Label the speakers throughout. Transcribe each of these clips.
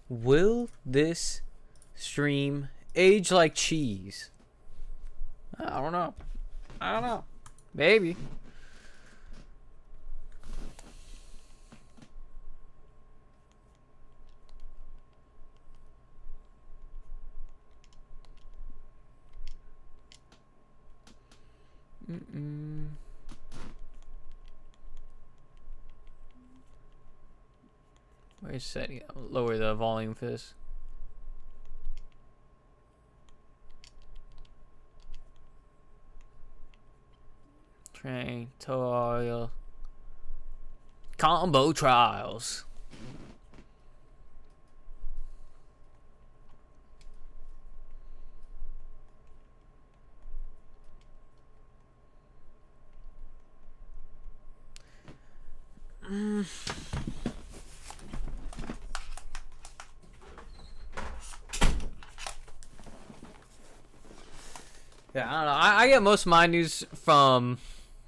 Speaker 1: Will this stream age like cheese? I don't know. Maybe. Where's setting? Lower the volume for this. Train tutorial. Combo trials. Yeah, I don't know. I get most of my news from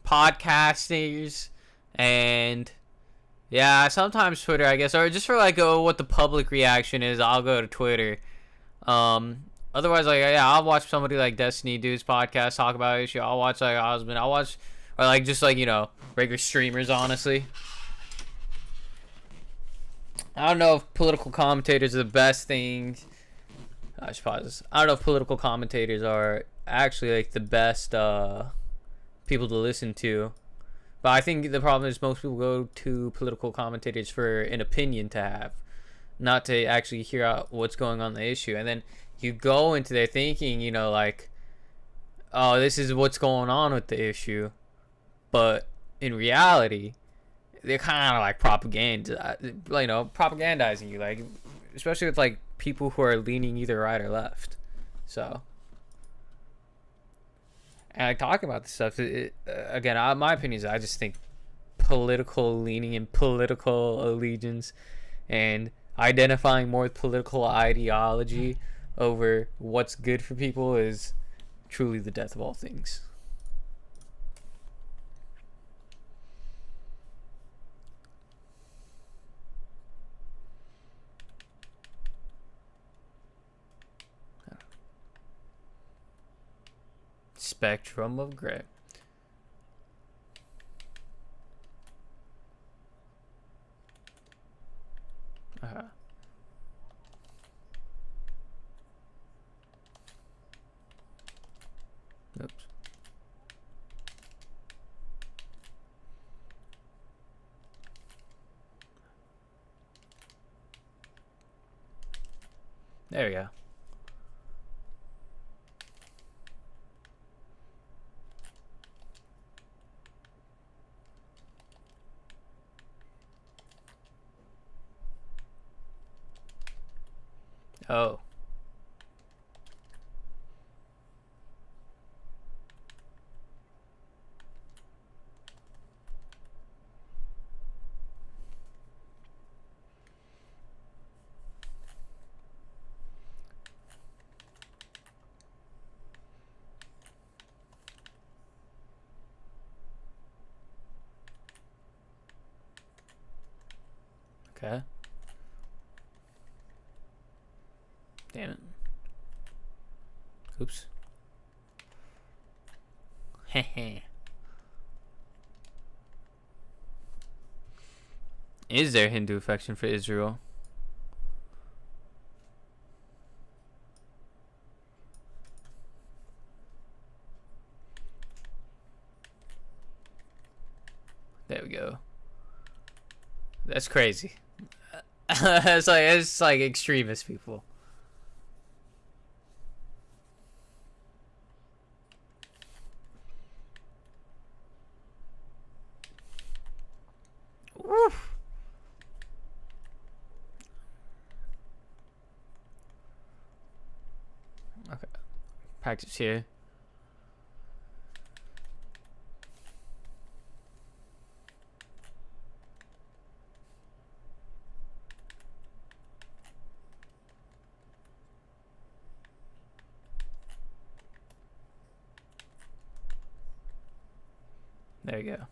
Speaker 1: podcasters and yeah, sometimes Twitter, I guess, or just for like what the public reaction is. I'll go to Twitter. Otherwise, like yeah, I'll watch somebody like Destiny do his podcast, talk about issue. I'll watch like Osmond. I'll watch or like just like regular streamers. Honestly, I don't know if political commentators are the best things. I should pause this. I don't know if political commentators are actually like the best people to listen to, but I think the problem is most people go to political commentators for an opinion to have, not to actually hear out what's going on in the issue. And then you go into there thinking, like, oh, this is what's going on with the issue, but in reality, they're kind of like propagandizing you, like especially with like people who are leaning either right or left. So. And like talking about this stuff, again, my opinion is I just think political leaning and political allegiance and identifying more with political ideology over what's good for people is truly the death of all things. Spectrum of gray. Oops. There we go. Oh. Okay. Damn it. Oops. Heh. Is there Hindu affection for Israel? There we go. That's crazy. it's like extremist people. Oof. Okay. Practice here. There you go.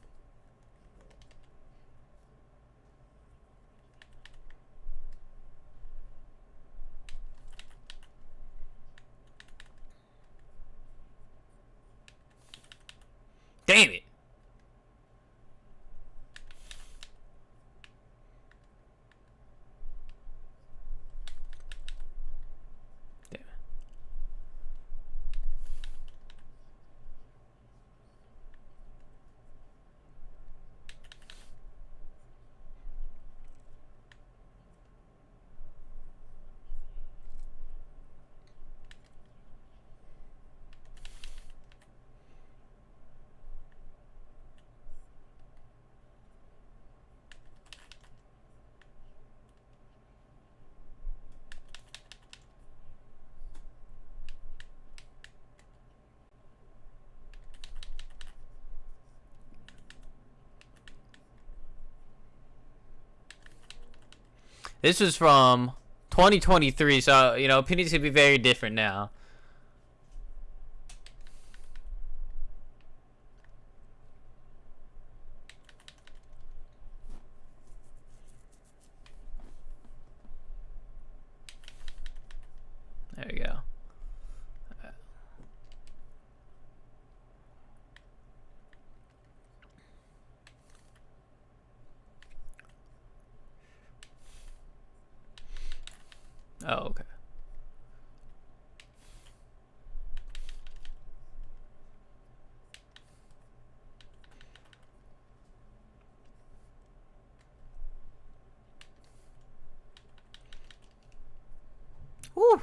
Speaker 1: This was from 2023, so you know opinions could be very different now. There you go. Oh, okay. Woo.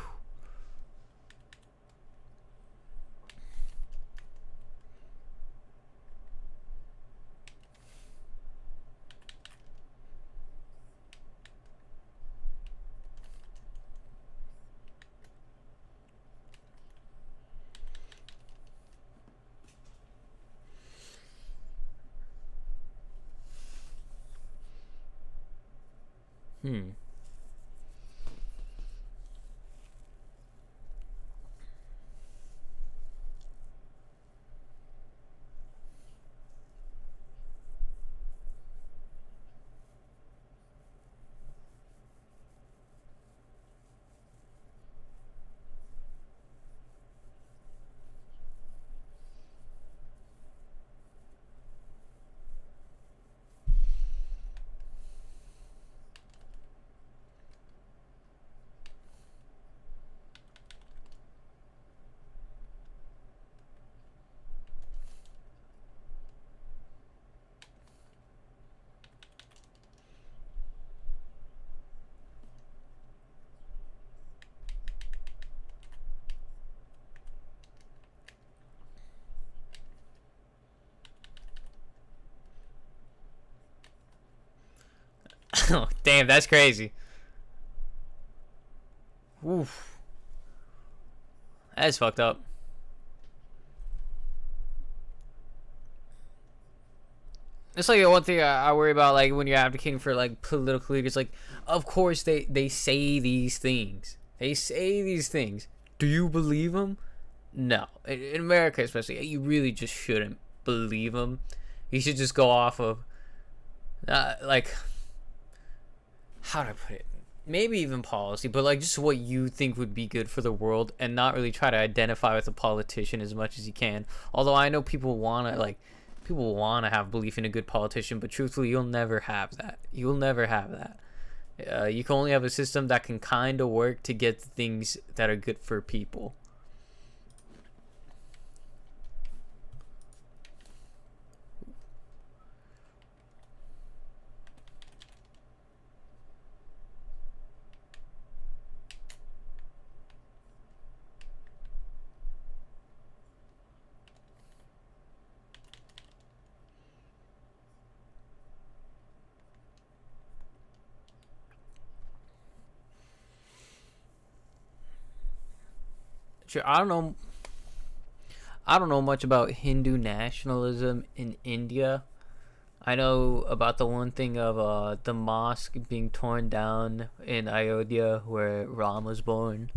Speaker 1: Hmm. Damn, that's crazy. Oof. That's fucked up. It's like the one thing I worry about, like when you're advocating for like political leaders. Like, of course they say these things. They say these things. Do you believe them? No. In America, especially, you really just shouldn't believe them. You should just go off of, like, how do I put it? Maybe even policy, but like just what you think would be good for the world, and not really try to identify with a politician as much as you can. Although I know people want to have belief in a good politician, but truthfully, you'll never have that. You'll never have that. You can only have a system that can kind of work to get the things that are good for people. Sure, I don't know much about Hindu nationalism in India. I know about the one thing of the mosque being torn down in Ayodhya where Ram was born.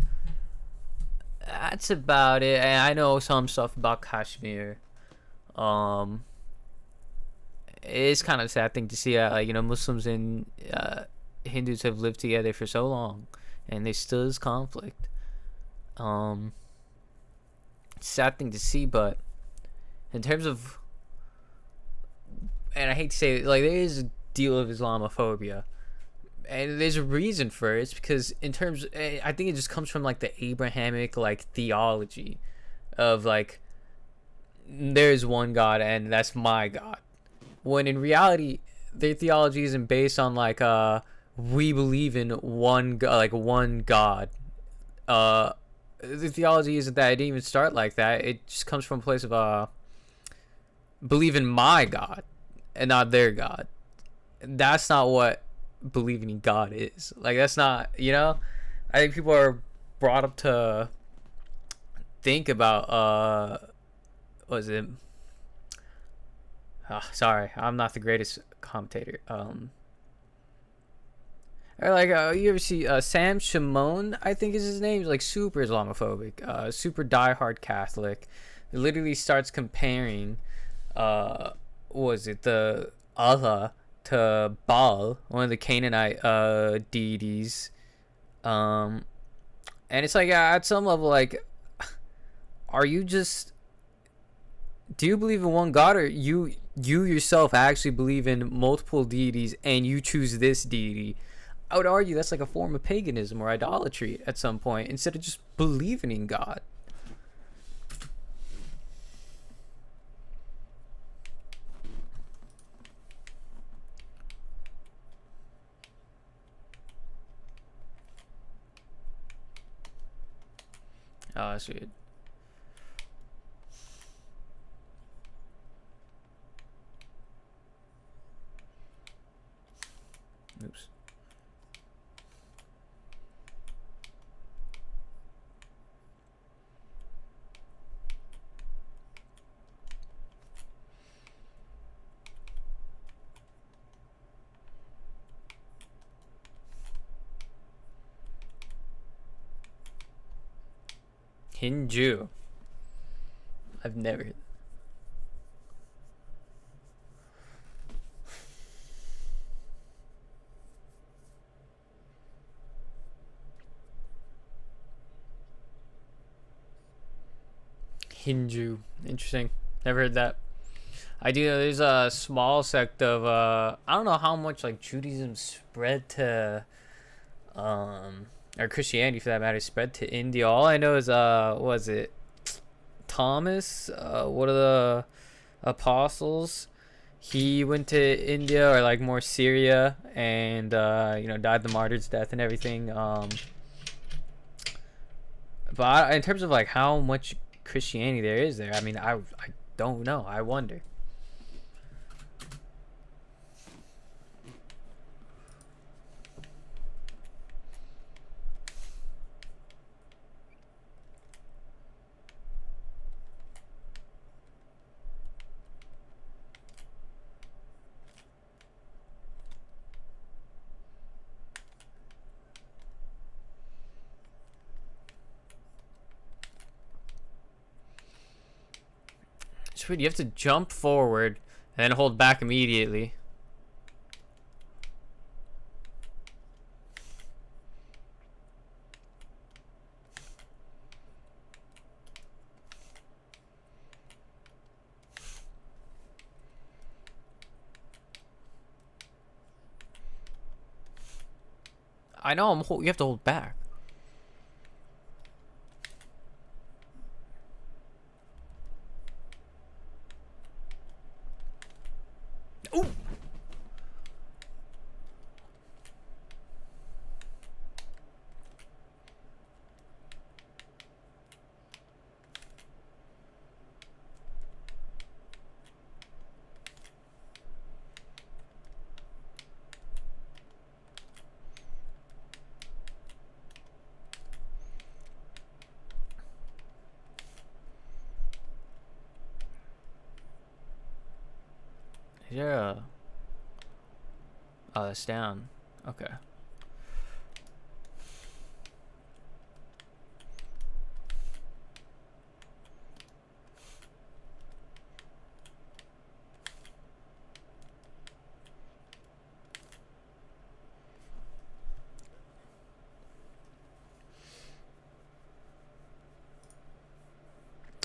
Speaker 1: That's about it. And I know some stuff about Kashmir. Um, it's kind of a sad thing to see. You know, Muslims and Hindus have lived together for so long, and there still is conflict. Um, Sad thing to see, but in terms of, and I hate to say it, like there is a deal of Islamophobia, and there's a reason for it. It's because in terms, I think it just comes from like the Abrahamic like theology of like there's one God and that's my God. When in reality, their theology isn't based on like we believe in one God. Uh, the theology isn't that. It didn't even start like that. It just comes from a place of believe in my God and not their God. That's not what believing in God is. Like that's not, you know? I think people are brought up to think about what was it? Sorry, I'm not the greatest commentator. Or like you ever see Sam Shimon, I think is his name. He's like super Islamophobic, super diehard Catholic. He literally starts comparing, what was it, the Allah to Baal, one of the Canaanite deities. And it's like at some level, like, are you just, do you believe in one God, or you yourself actually believe in multiple deities and you choose this deity? I would argue that's like a form of paganism or idolatry at some point, instead of just believing in God. Oh, that's weird. Oops. Hindu. I've never. Hindu. Interesting. Never heard that. I do know there's a small sect of I don't know how much like Judaism spread to or Christianity for that matter spread to India. All I know is was it Thomas, one of the apostles, he went to India, or like more Syria, and died the martyr's death and everything. But in terms of like how much Christianity there is there, I mean, I don't know. I wonder. It's weird. You have to jump forward and then hold back immediately. I know you have to hold back. Ooh. Yeah. Oh, that's down. Okay.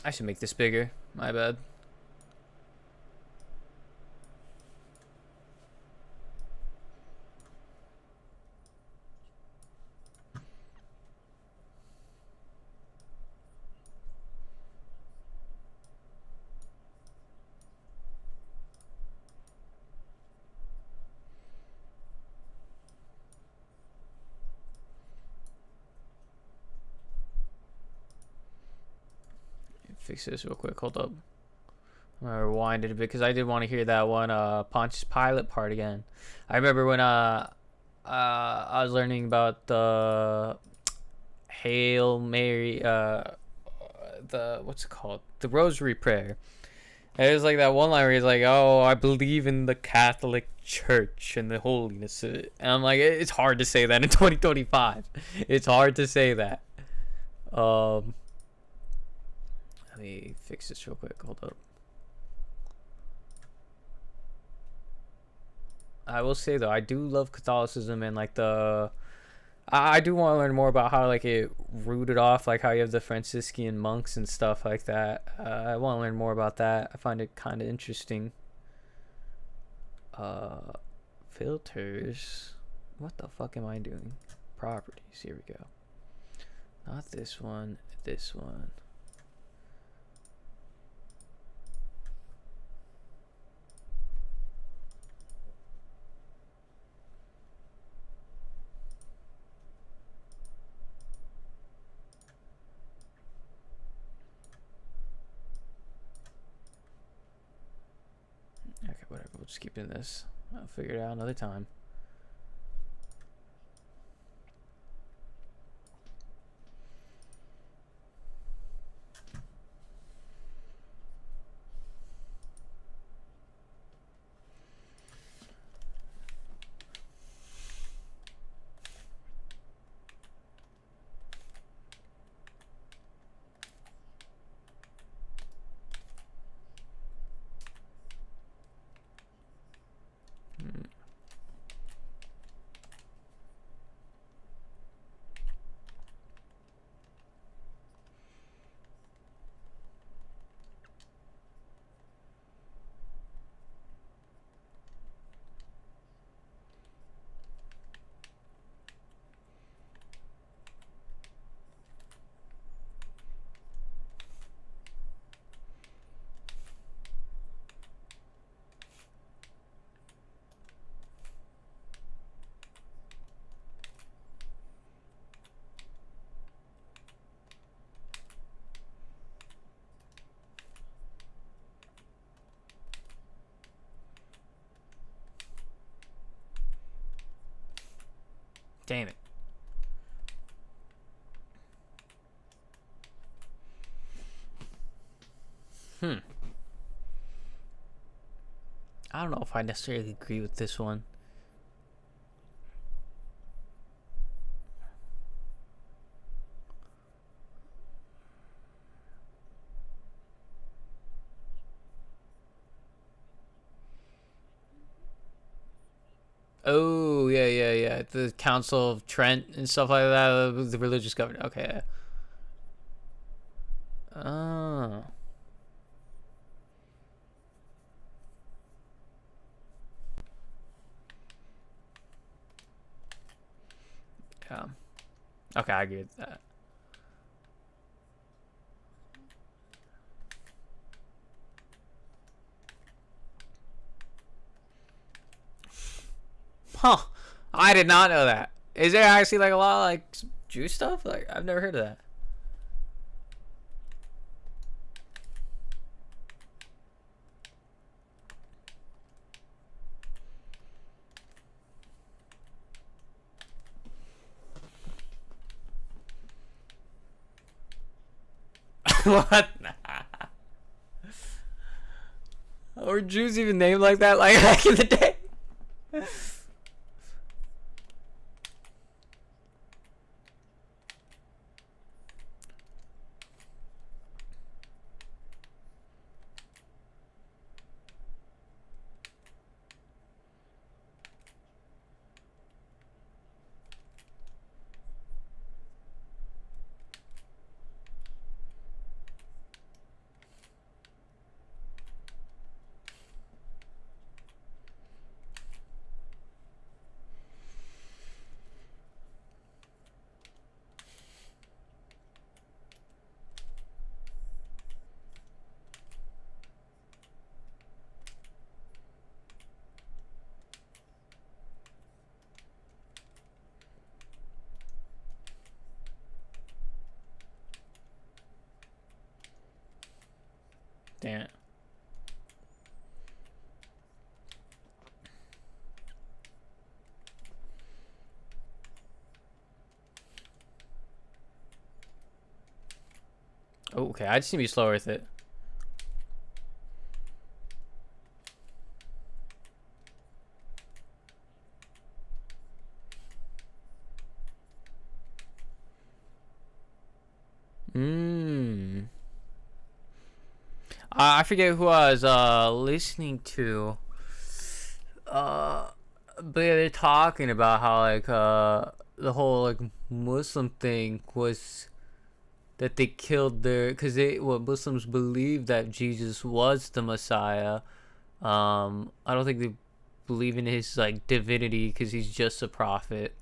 Speaker 1: I should make this bigger. My bad. Fix this real quick. Hold up. I'm gonna rewind it a bit because I did want to hear that one Pontius Pilate part again. I remember when I was learning about the Hail Mary, the what's it called, the Rosary prayer, It was like that one line where he's like, "Oh, I believe in the Catholic Church and the holiness of it." And I'm like, it's hard to say that in 2025. It's hard to say that. Let me fix this real quick. Hold up. I will say though, I do love Catholicism and like I do want to learn more about how like it rooted off, like how you have the Franciscan monks and stuff like that. I want to learn more about that. I find it kind of interesting. Filters. What the fuck am I doing? Properties. Here we go. Not this one. This one. Okay, whatever. We'll just keep doing this. I'll figure it out another time. Damn it. I don't know if I necessarily agree with this one. Oh, yeah. The Council of Trent and stuff like that. The religious government. Okay. Oh. Yeah. Okay, I agree with that. Huh. I did not know that. Is there actually like a lot of like Jew stuff? Like I've never heard of that. What? Were Jews even named like that like back in the day? Damn it. Oh, okay, I just need to be slower with it. Mm. I forget who I was listening to. But they're talking about how like the whole like Muslim thing was that they killed their, because Muslims believe that Jesus was the Messiah. I don't think they believe in his like divinity because he's just a prophet.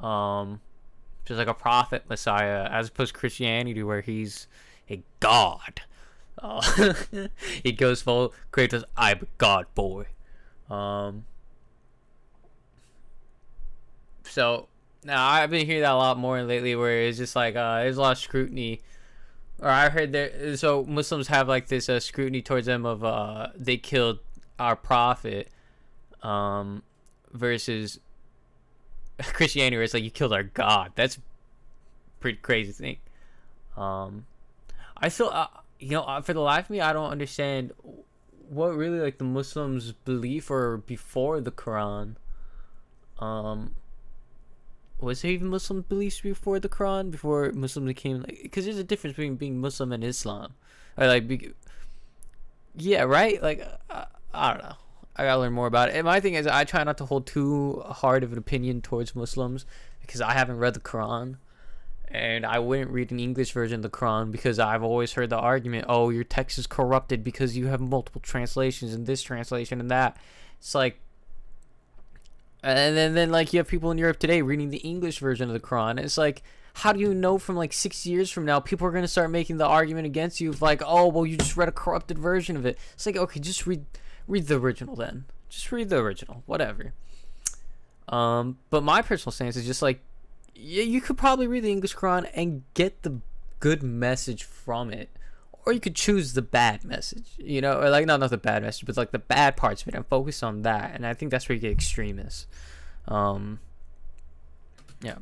Speaker 1: Just like a prophet Messiah, as opposed to Christianity where he's a god. He goes full Kratos, I'm a god boy. So now I've been hearing that a lot more lately, where it's just like there's a lot of scrutiny. Or I heard there, so Muslims have like this scrutiny towards them of they killed our prophet, versus Christianity where it's like you killed our God. That's a pretty crazy thing. I still for the life of me I don't understand what really like the Muslims believe or before the Quran. Was there even Muslim beliefs before the Quran, before Muslims became like, because there's a difference between being Muslim and Islam, or like yeah, right, like I don't know, I gotta learn more about it. And my thing is I try not to hold too hard of an opinion towards Muslims because I haven't read the Quran, and I wouldn't read an English version of the Quran because I've always heard the argument, oh, your text is corrupted because you have multiple translations and this translation and that. It's like, and then like you have people in Europe today reading the English version of the Quran. It's like, how do you know from like 6 years from now people are going to start making the argument against you of like, oh, well, you just read a corrupted version of it. It's like, okay, just read the original then. Just read the original, whatever. But my personal stance is just like, yeah, you could probably read the English Quran and get the good message from it, or you could choose the bad message, or like not the bad message, but like the bad parts of it and focus on that. And I think that's where you get extremists. Yeah.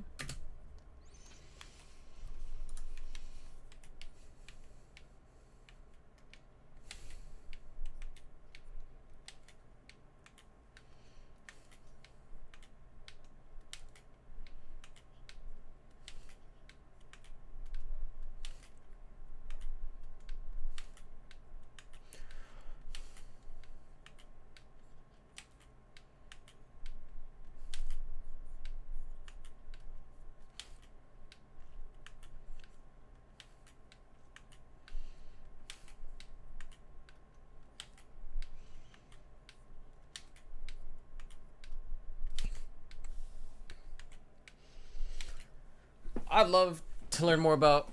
Speaker 1: I'd love to learn more about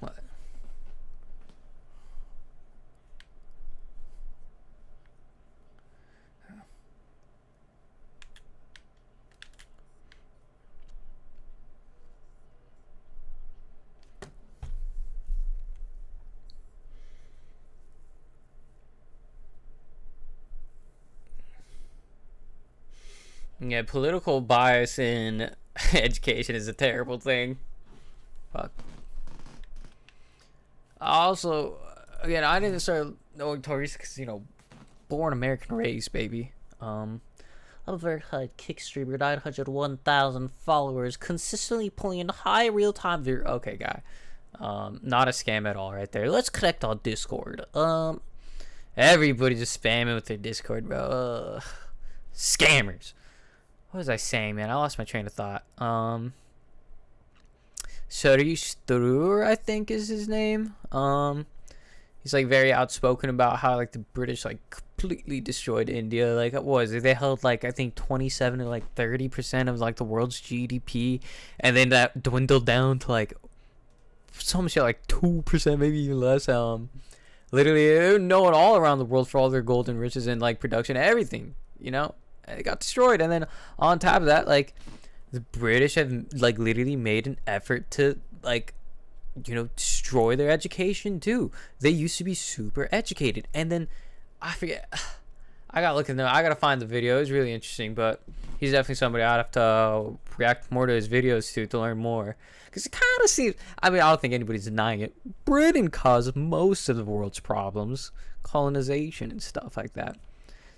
Speaker 1: what? Yeah, political bias in education is a terrible thing. Fuck. Also, again, I didn't start knowing Tories because, born American race, baby. I'm a verified kick streamer, 901,000 followers, consistently pulling in high real-time video. Okay, guy. Not a scam at all right there. Let's connect on Discord. Everybody just spamming with their Discord, bro. Scammers. What was I saying, man? I lost my train of thought. Suri Strur, I think is his name. He's like very outspoken about how like the British like completely destroyed India. Like what was it? They held like I think 27 to like 30% of like the world's GDP, and then that dwindled down to like some shit like 2%, maybe even less. Literally no one all around the world for all their gold and riches and like production, everything. It got destroyed. And then on top of that, like the British have like literally made an effort to like destroy their education too. They used to be super educated, and then I forget, I gotta look in there, I gotta find the video. It's really interesting, but he's definitely somebody I'd have to react more to his videos to learn more, because it kind of seems, I don't think anybody's denying it, Britain caused most of the world's problems, colonization and stuff like that.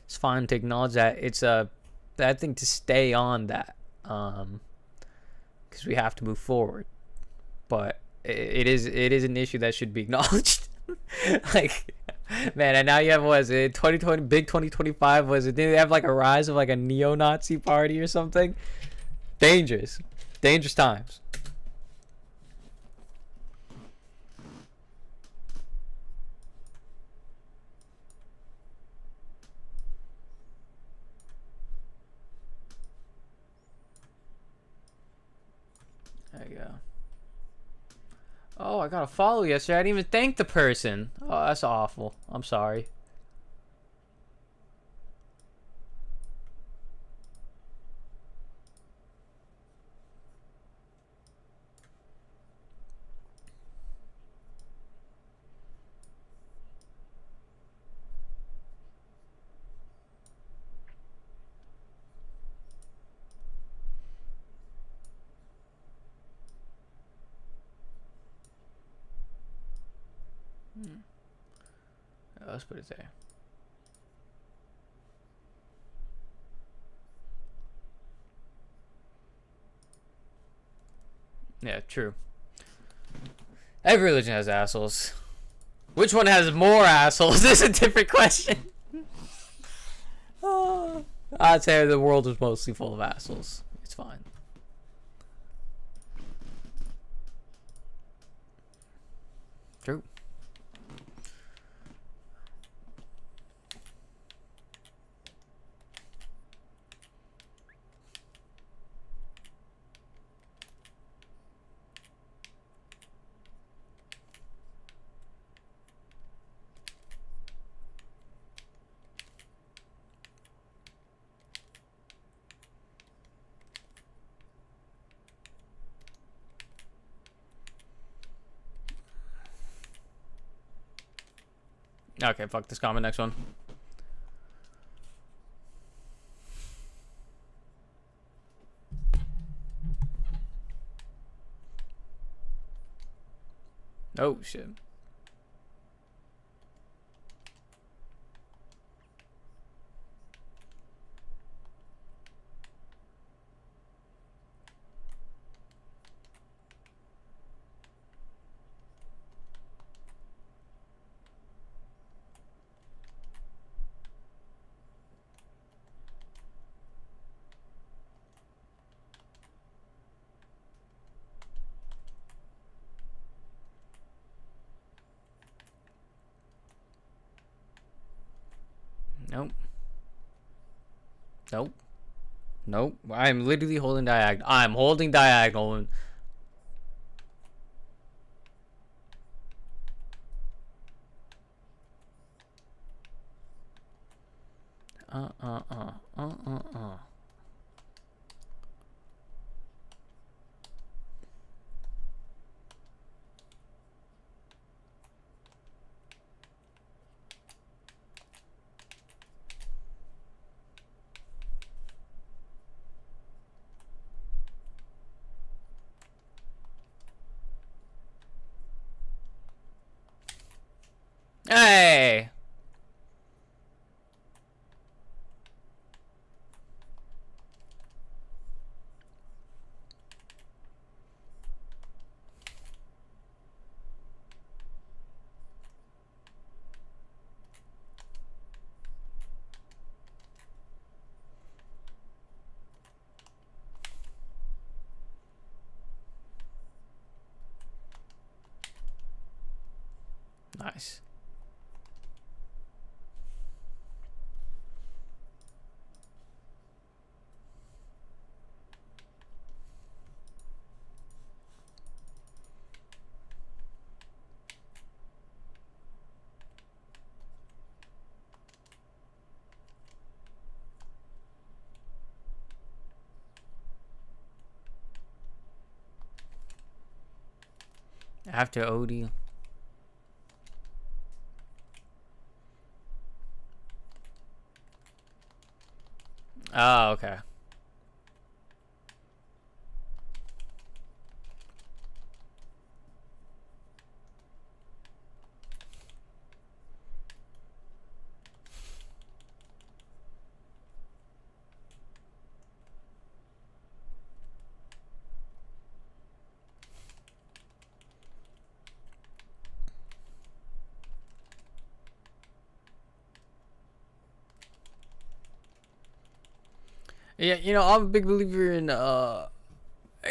Speaker 1: It's fine to acknowledge that it's a bad thing to stay on that, because we have to move forward. But it is an issue that should be acknowledged. Like, man, and now you have, what is it, 2020, big 2025, was it, didn't they have like a rise of like a neo-Nazi party or something? Dangerous times. There you go. Oh, I got a follow yesterday. I didn't even thank the person. Oh, that's awful. I'm sorry. Let's put it there. Yeah, true. Every religion has assholes. Which one has more assholes is a different question. I'd say the world is mostly full of assholes. It's fine. True. Okay, fuck this comment. Next one. Oh, shit. Nope. Nope. Nope. I'm literally holding diagonal. I'm holding diagonal. Hey. Nice. After OD. Oh, okay. Yeah, you know, I'm a big believer in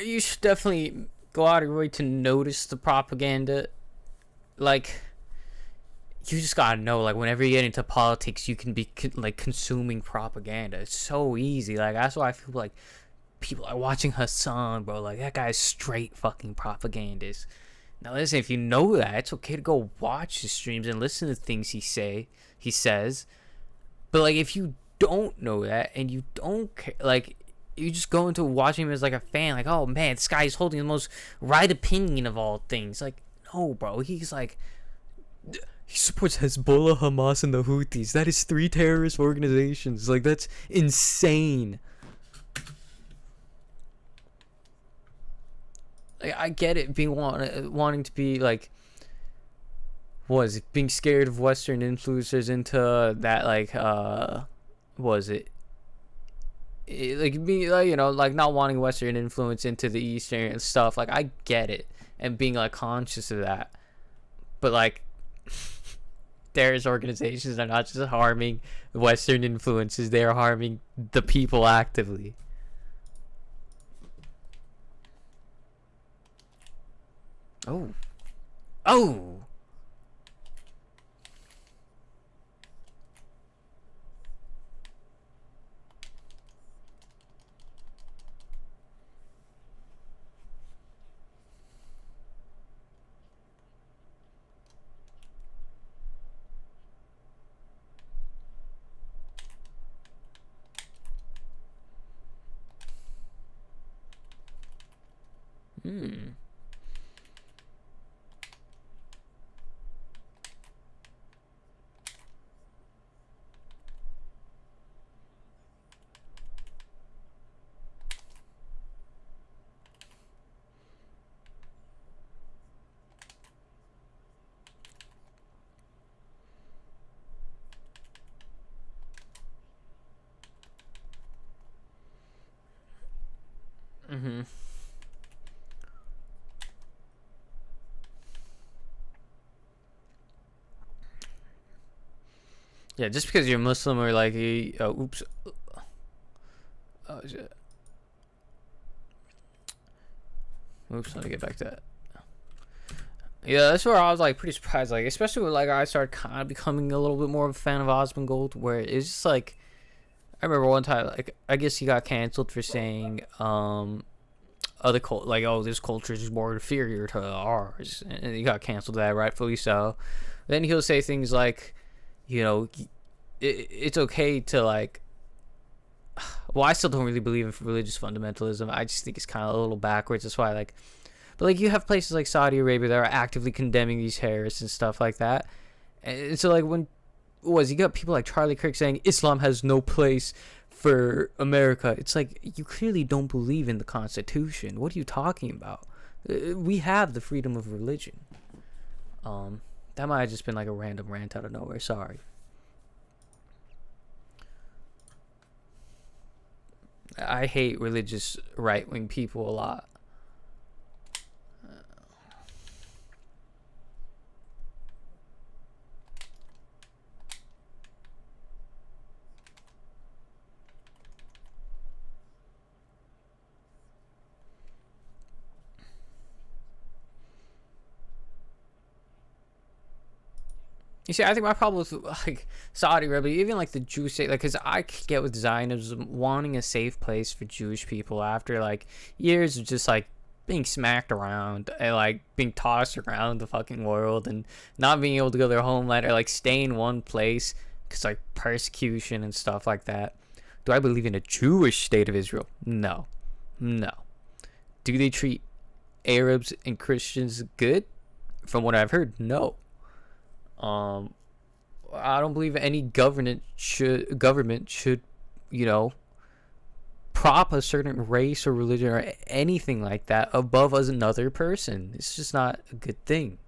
Speaker 1: you should definitely go out of your way to notice the propaganda. Like, you just gotta know, like, whenever you get into politics, you can be like consuming propaganda. It's so easy. Like, that's why I feel like people are watching Hassan, bro. Like, that guy's straight fucking propagandist. Now, listen, if you know that, it's okay to go watch his streams and listen to things he says. But like, if you don't know that and you don't care, like, you just go into watching him as like a fan, like, oh man, this guy is holding the most right opinion of all things. Like, no, bro, he's like, he supports Hezbollah, Hamas, and the Houthis. That is 3 terrorist organizations. Like, that's insane. Like, I get it, being wanting to be like, was it being scared of Western influencers into that, like, was it like be like, you know, like not wanting Western influence into the Eastern stuff. Like, I get it, and being like conscious of that, but like, terrorist organizations are not just harming Western influences; they are harming the people actively. Oh, oh. Hmm. Mm-hmm. Yeah, just because you're Muslim or like, oops, oh shit, oops, let me get back to that. Yeah, that's where I was like pretty surprised, like, especially when like I started kind of becoming a little bit more of a fan of Osmongold, where it's just like, I remember one time, like, I guess he got canceled for saying other cult, like, oh, this culture is more inferior to ours, and he got canceled, that rightfully so. Then he'll say things like, you know, it's okay to like, well, I still don't really believe in religious fundamentalism. I just think it's kind of a little backwards. That's why, like, but like, you have places like Saudi Arabia that are actively condemning these terrorists and stuff like that. And so like, when you got people like Charlie Kirk saying Islam has no place for America, it's like, you clearly don't believe in the Constitution. What are you talking about? We have the freedom of religion. That might have just been like a random rant out of nowhere. Sorry. I hate religious right wing people a lot. You see, I think my problem with like Saudi Arabia, even like the Jewish state, like, because I get with Zionism wanting a safe place for Jewish people after like years of just like being smacked around and like being tossed around the fucking world and not being able to go to their homeland or like stay in one place because like persecution and stuff like that. Do I believe in a Jewish state of Israel? No, no. Do they treat Arabs and Christians good? From what I've heard, no. Um, I don't believe any government should, you know, prop a certain race or religion or anything like that above us another person. It's just not a good thing.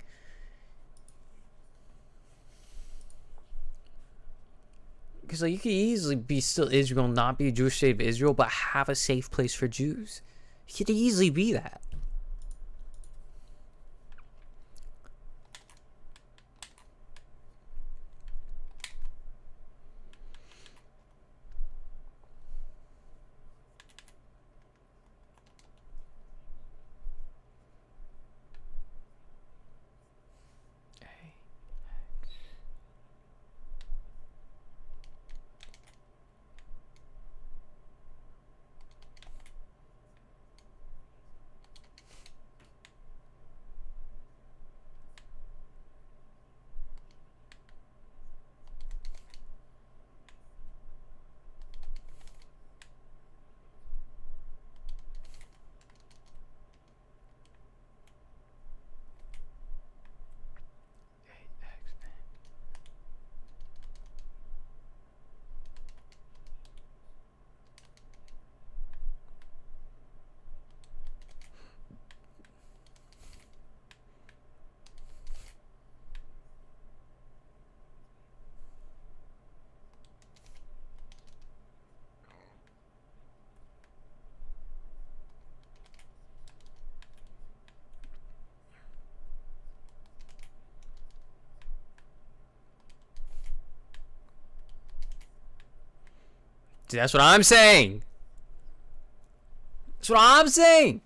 Speaker 1: Because like, you could easily be still Israel, not be a Jewish state of Israel, but have a safe place for Jews. You could easily be that. That's what I'm saying. That's what I'm saying.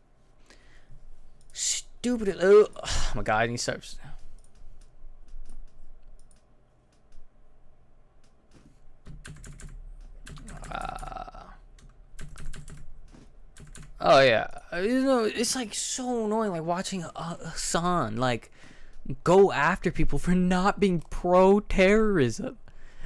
Speaker 1: Stupid. Oh my god, I need service. Oh yeah, you know, it's like so annoying, like watching a son like go after people for not being pro-terrorism.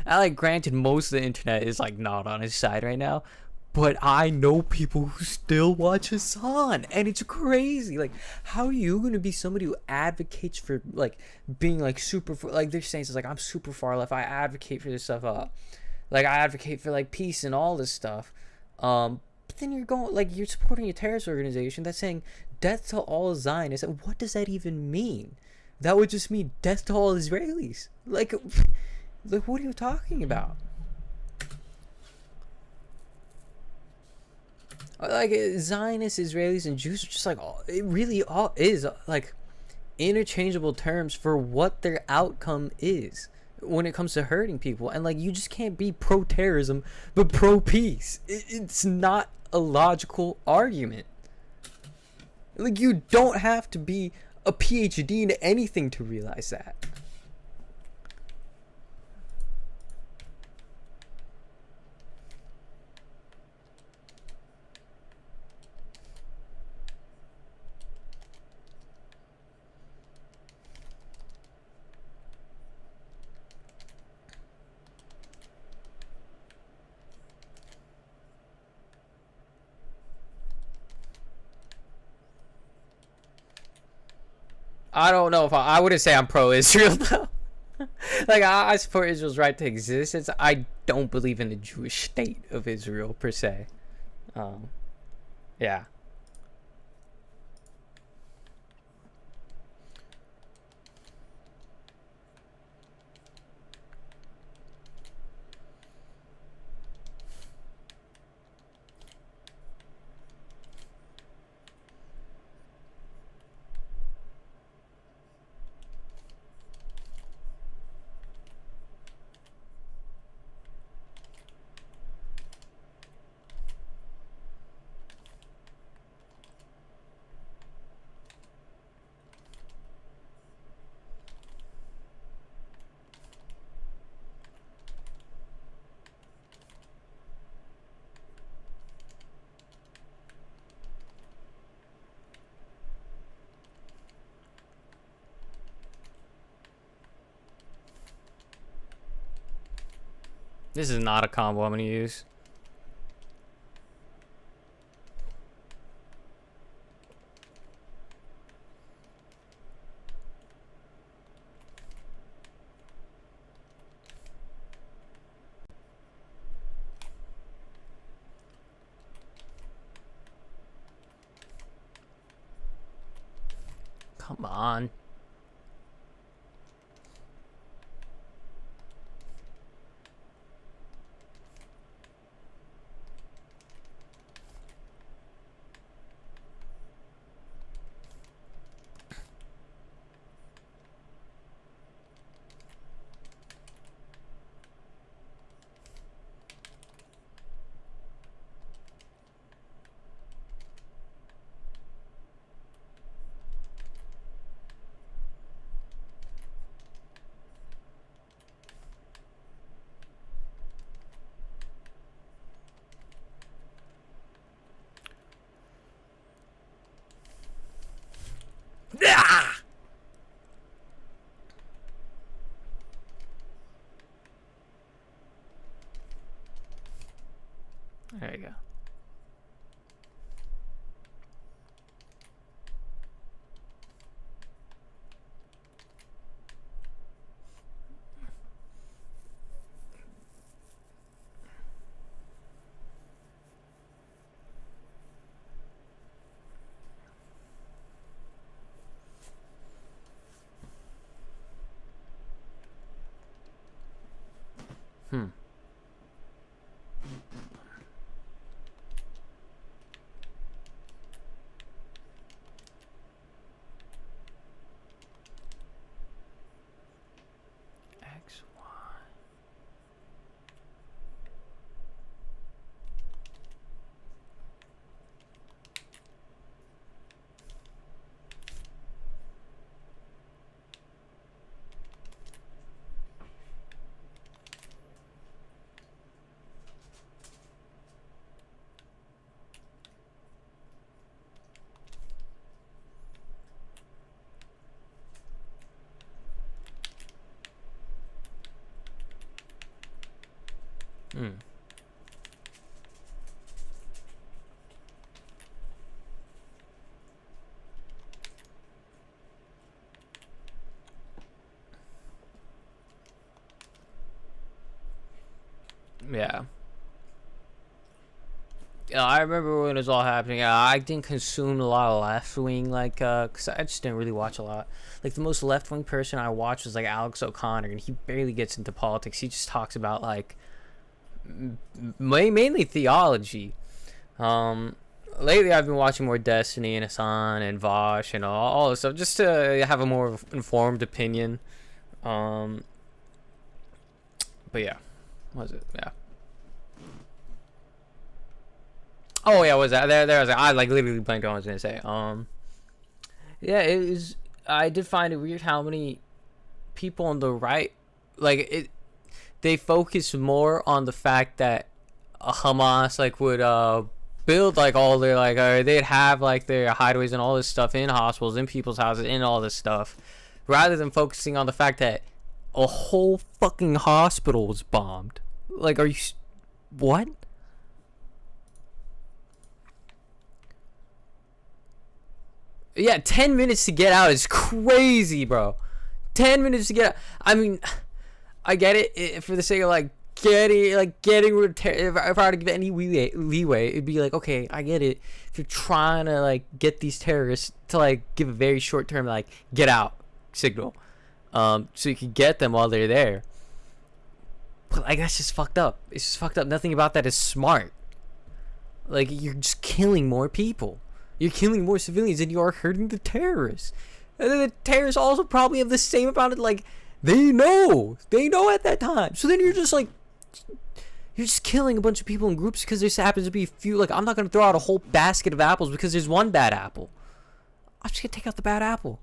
Speaker 1: I like, granted, most of the internet is like not on his side right now, but I know people who still watch Hassan, and it's crazy. Like, how are you gonna be somebody who advocates for like being like super, like they're saying, it's like I'm super far left. I advocate for this stuff. Like I advocate for like peace and all this stuff. But then you're going like you're supporting a terrorist organization that's saying death to all Zionists. What does that even mean? That would just mean death to all Israelis. Like what are you talking about? Like Zionists, Israelis, and Jews are just like it really all is like interchangeable terms for what their outcome is when it comes to hurting people. And like you just can't be pro-terrorism but pro-peace. It's not a logical argument. Like you don't have to be a PhD in anything to realize that. I don't know if I wouldn't say I'm pro-Israel though. Like I support Israel's right to existence. I don't believe in the Jewish state of Israel per se. Yeah. This is not a combo I'm gonna use. Come on. Ah! There you go. X, Y. Hmm. Yeah. Yeah, I remember when it was all happening. I didn't consume a lot of left wing, like, cause I just didn't really watch a lot. Like the most left wing person I watched was like Alex O'Connor, and he barely gets into politics. He just talks about like mainly theology. Um, Lately I've been watching more Destiny and Hassan and Vosh and all this stuff just to have a more informed opinion. Um, but yeah, what was it? Yeah. Oh yeah, what was that? There was. I like literally blanked on what I was gonna say. Yeah, it was. I did find it weird how many people on the right, like it, they focus more on the fact that Hamas like would build like all their like they'd have like their hideaways and all this stuff in hospitals, in people's houses, in all this stuff, rather than focusing on the fact that a whole fucking hospital was bombed. Like, are you what? Yeah, 10 minutes to get out is crazy, bro. 10 minutes to get out. I mean, I get it for the sake of like getting rid of if I were to give any leeway, it'd be like, okay, I get it. If you're trying to like get these terrorists to like give a very short term like get out signal, so you can get them while they're there. But like that's just fucked up. It's just fucked up. Nothing about that is smart. Like you're just killing more people. You're killing more civilians than you are hurting the terrorists. And then the terrorists also probably have the same amount of like they know at that time. So then you're just like you're just killing a bunch of people in groups because there happens to be a few. Like I'm not gonna throw out a whole basket of apples because there's one bad apple. I'm just gonna take out the bad apple.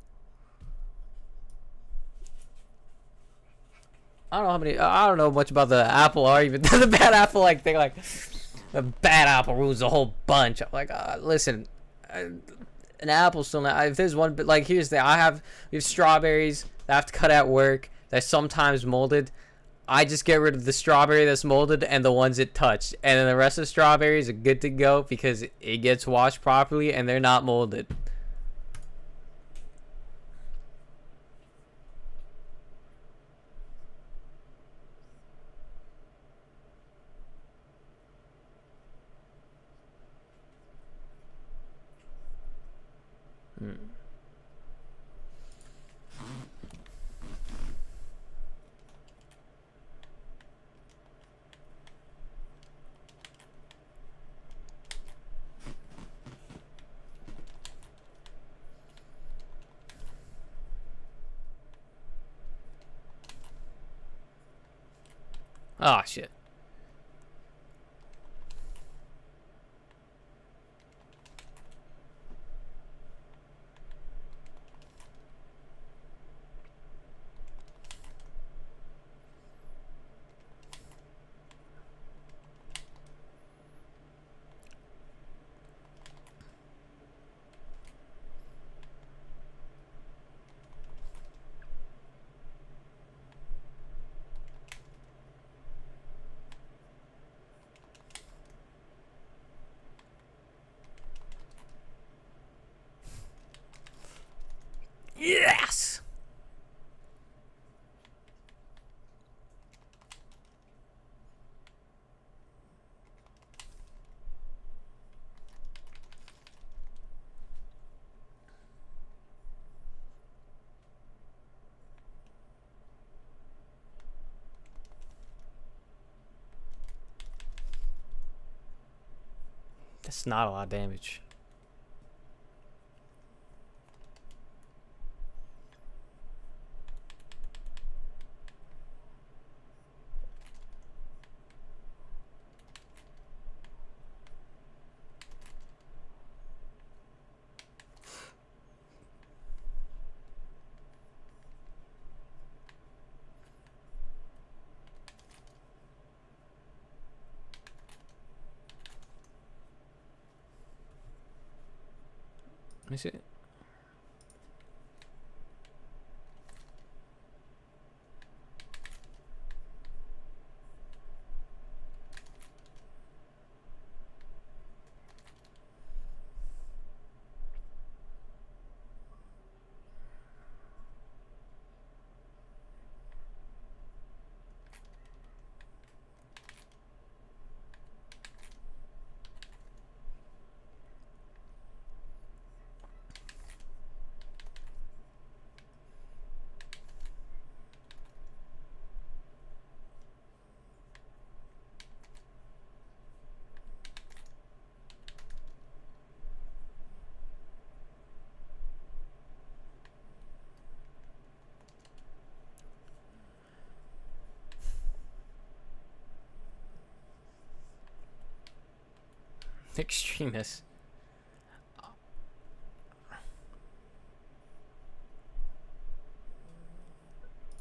Speaker 1: I don't know how many. I don't know much about the apple or even the bad apple like thing. Like the bad apple ruins a whole bunch. I'm like, listen, an apple still not. If there's one, but like here's the. We have strawberries that I have to cut at work. That's sometimes molded. I just get rid of the strawberry that's molded and the ones it touched, and then the rest of the strawberries are good to go because it gets washed properly and they're not molded. Hmm. Oh shit. Yes. That's not a lot of damage. Let me see. Extremists.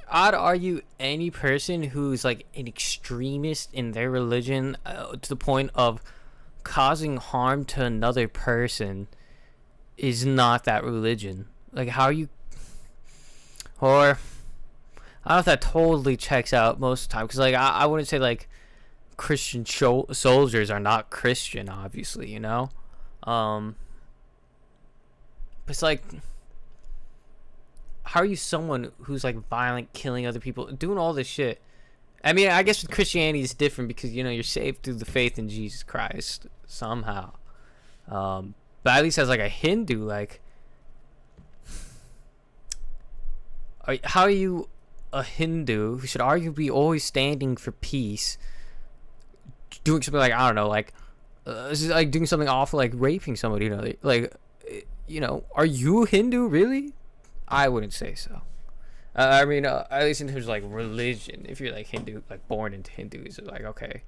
Speaker 1: I'd argue any person who's like an extremist in their religion to the point of causing harm to another person is not that religion. Like, how you, or I don't know if that totally checks out most of the time, because like I wouldn't say like Christian soldiers are not Christian, obviously, you know. But it's like, how are you someone who's like violent, killing other people, doing all this shit? I mean, I guess with Christianity it's different because you know you're saved through the faith in Jesus Christ somehow. But at least as like a Hindu, like, how are you a Hindu who should arguably be always standing for peace, doing something like, I don't know, like, like doing something awful, like raping somebody, you know, like, you know, are you Hindu really? I wouldn't say so. I mean, at least in terms of like religion, if you're like Hindu, like born into Hinduism, like, okay.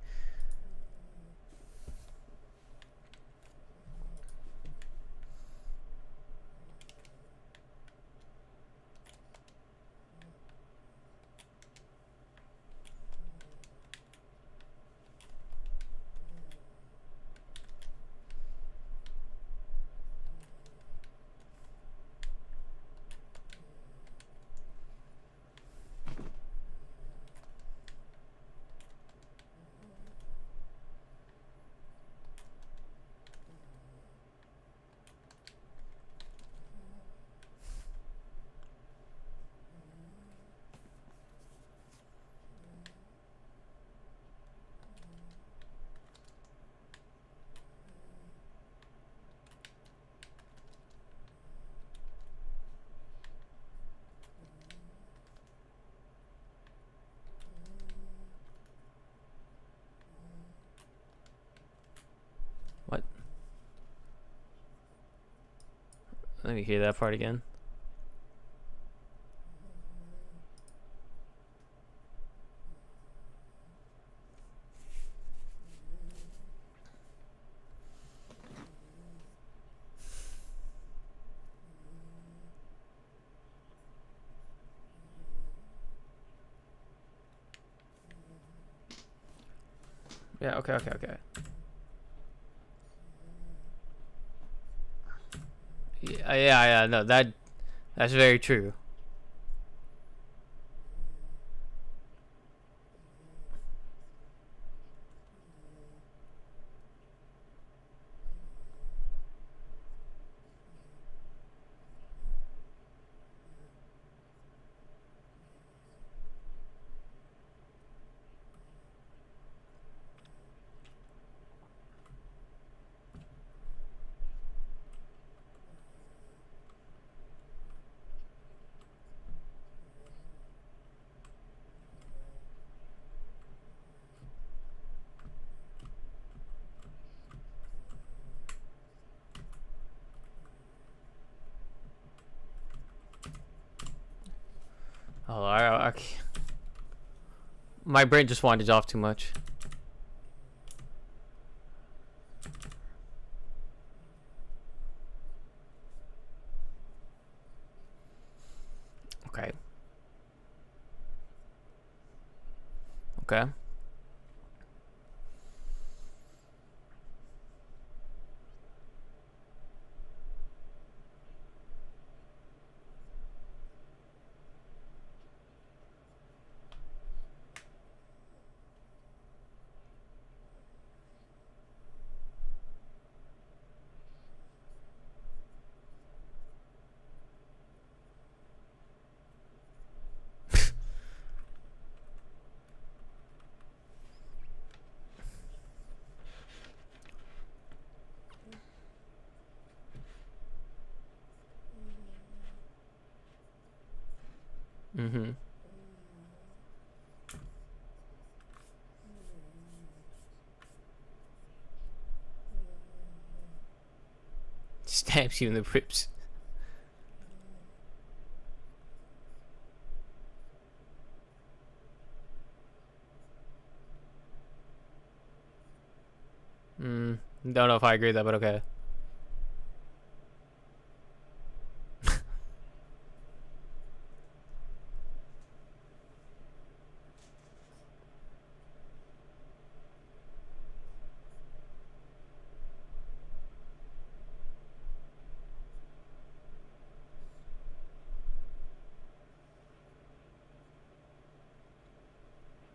Speaker 1: What? Let me hear that part again. Yeah, okay. Yeah, no, that's very true. Oh, my brain just wandered off too much. Okay. Okay. Mm-hmm. Stabs you in the ribs. Don't know if I agree with that, but okay.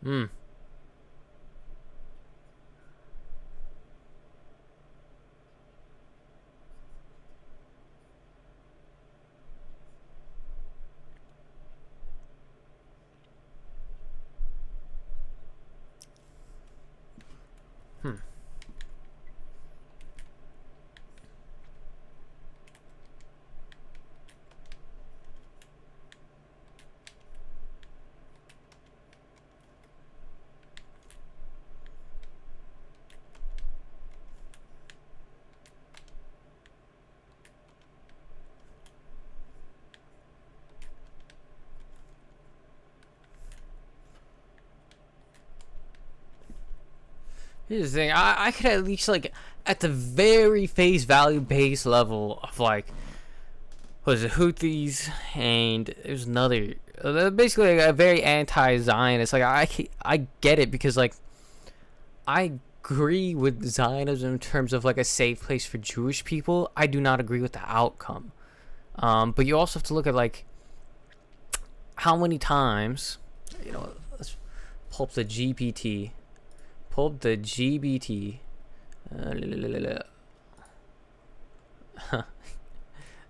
Speaker 1: Hmm. Hmm. Here's the thing. I could at least like at the very face value base level of like was it Houthis and there's another basically like a very anti-Zionist. Like I get it because like I agree with Zionism in terms of like a safe place for Jewish people. I do not agree with the outcome. But you also have to look at like how many times, you know, let's pull up the GPT. Pull up the GBT. There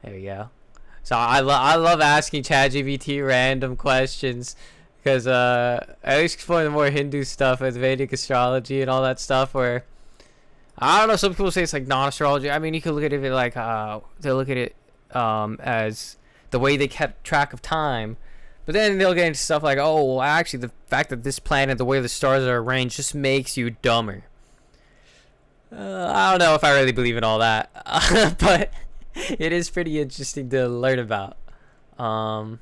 Speaker 1: we go. So I love asking ChatGPT random questions because at least for the more Hindu stuff with Vedic astrology and all that stuff, where I don't know, some people say it's like non-astrology. I mean, you could look at it like they look at it as the way they kept track of time. But then they'll get into stuff like, oh, well, actually, the fact that this planet, the way the stars are arranged, just makes you dumber. I don't know if I really believe in all that. But it is pretty interesting to learn about. Man,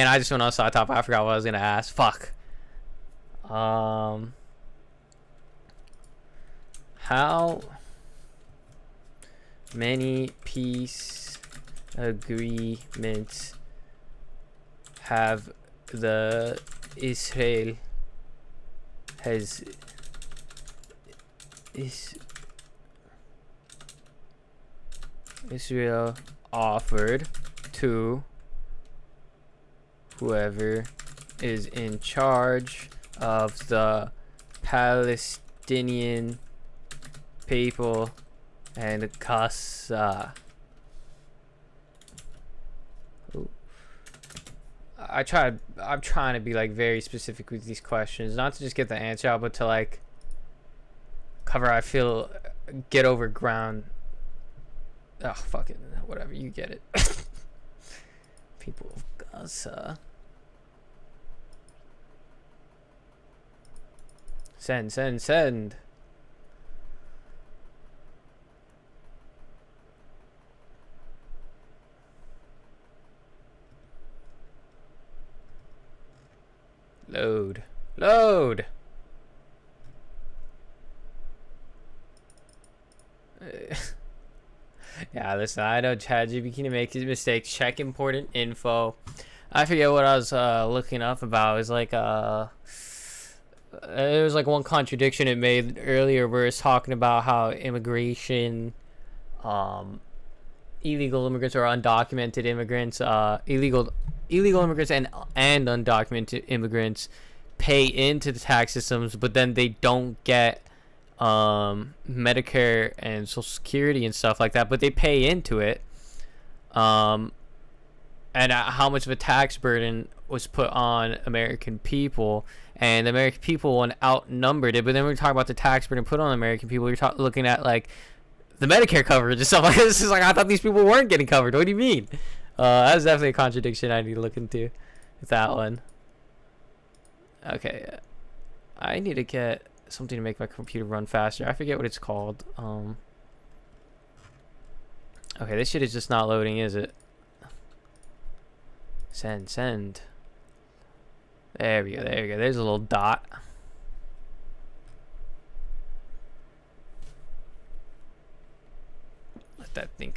Speaker 1: I just went on side topic. I forgot what I was going to ask. Fuck. How many peace agreements have the Israel has Israel offered to whoever is in charge of the Palestinian people and Gaza? I'm trying to be like very specific with these questions, not to just get the answer out, but to like cover, I feel, get over ground. Oh, fuck it, whatever, you get it. People of Gaza. Send. Load. Yeah, listen, I know ChatGPT can make his mistakes. Check important info. I forget what I was looking up about. It was like there was like one contradiction it made earlier where it's talking about how immigration, illegal immigrants or undocumented immigrants, illegal immigrants and undocumented immigrants pay into the tax systems, but then they don't get Medicare and Social Security and stuff like that, but they pay into it. And how much of a tax burden was put on American people, and the American people outnumbered it. But then when we talk about the tax burden put on American people, you're looking at like the Medicare coverage and stuff like this. Is like, I thought these people weren't getting covered. What do you mean? That's definitely a contradiction I need to look into with that one. Okay, I need to get something to make my computer run faster. I forget what it's called. Okay, this shit is just not loading, is it? Send. There we go. There's a little dot.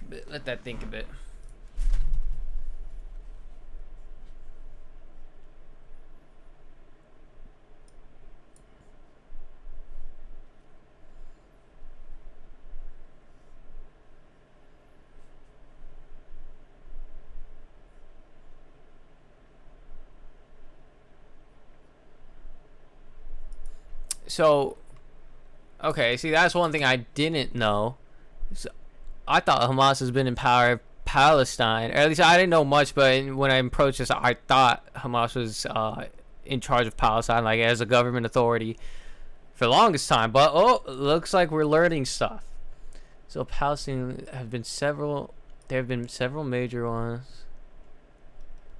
Speaker 1: bit. Let that think a bit. So, okay, see, that's one thing I didn't know. So, I thought Hamas has been in power of Palestine, or at least I didn't know much, but when I approached this, I thought Hamas was in charge of Palestine, like as a government authority for the longest time. But looks like we're learning stuff. So Palestine have been several. There have been several major ones.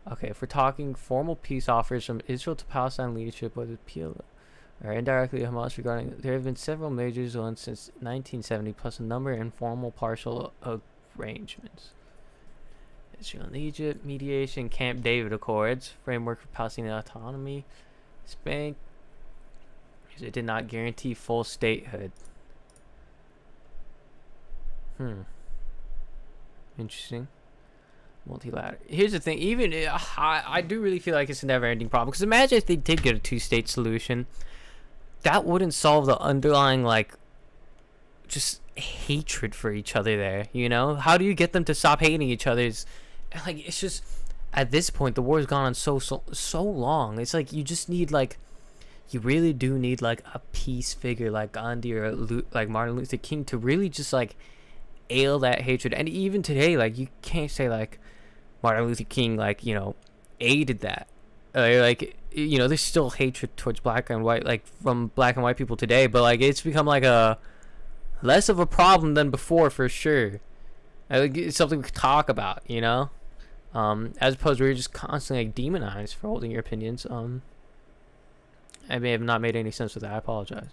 Speaker 1: Okay, if we're talking formal peace offers from Israel to Palestine leadership, whether PLO or indirectly Hamas regarding, there have been several major ones since 1970, plus a number of informal partial arrangements. Israel and Egypt, mediation, Camp David Accords, framework for Palestinian autonomy, Spain, because it did not guarantee full statehood. Interesting. Multilateral. Here's the thing, even I do really feel like it's a never-ending problem, because imagine if they did get a two-state solution. That wouldn't solve the underlying, like, just hatred for each other there, you know? How do you get them to stop hating each other? Like, it's just, at this point, the war's gone on so long. It's like, you just need, like, you really do need, like, a peace figure like Gandhi or, like, Martin Luther King to really just, like, ail that hatred. And even today, like, you can't say, like, Martin Luther King, like, you know, aided that. Like, you know, there's still hatred towards black and white, like, from black and white people today, but, like, it's become, like, a less of a problem than before, for sure. I think it's something we could talk about, you know, as opposed to we're just constantly, like, demonized for holding your opinions. I may have not made any sense with that. I apologize.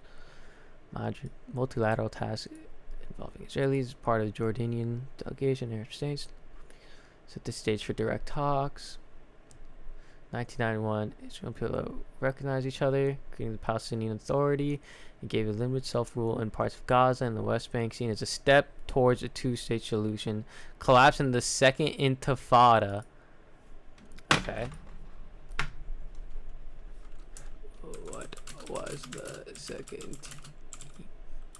Speaker 1: Multilateral task involving Israelis, part of the Jordanian delegation, Arab states, set the stage for direct talks. 1991, Israel and PLO recognized each other, creating the Palestinian Authority, and gave a limited self-rule in parts of Gaza and the West Bank, seen as a step towards a two-state solution. Collapse in the Second Intifada. Okay. What was the Second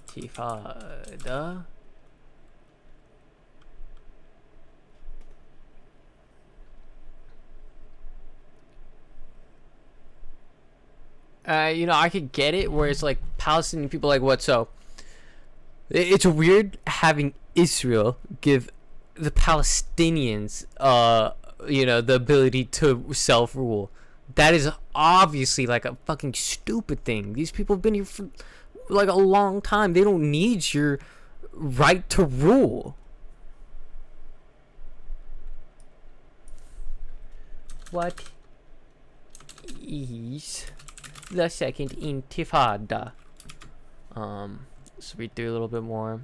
Speaker 1: Intifada? You know, I could get it where it's like Palestinian people, like, what? So it's weird having Israel give the Palestinians, you know, the ability to self-rule. That is obviously like a fucking stupid thing. These people have been here for like a long time. They don't need your right to rule. What is the Second Intifada? Let's read through a little bit more.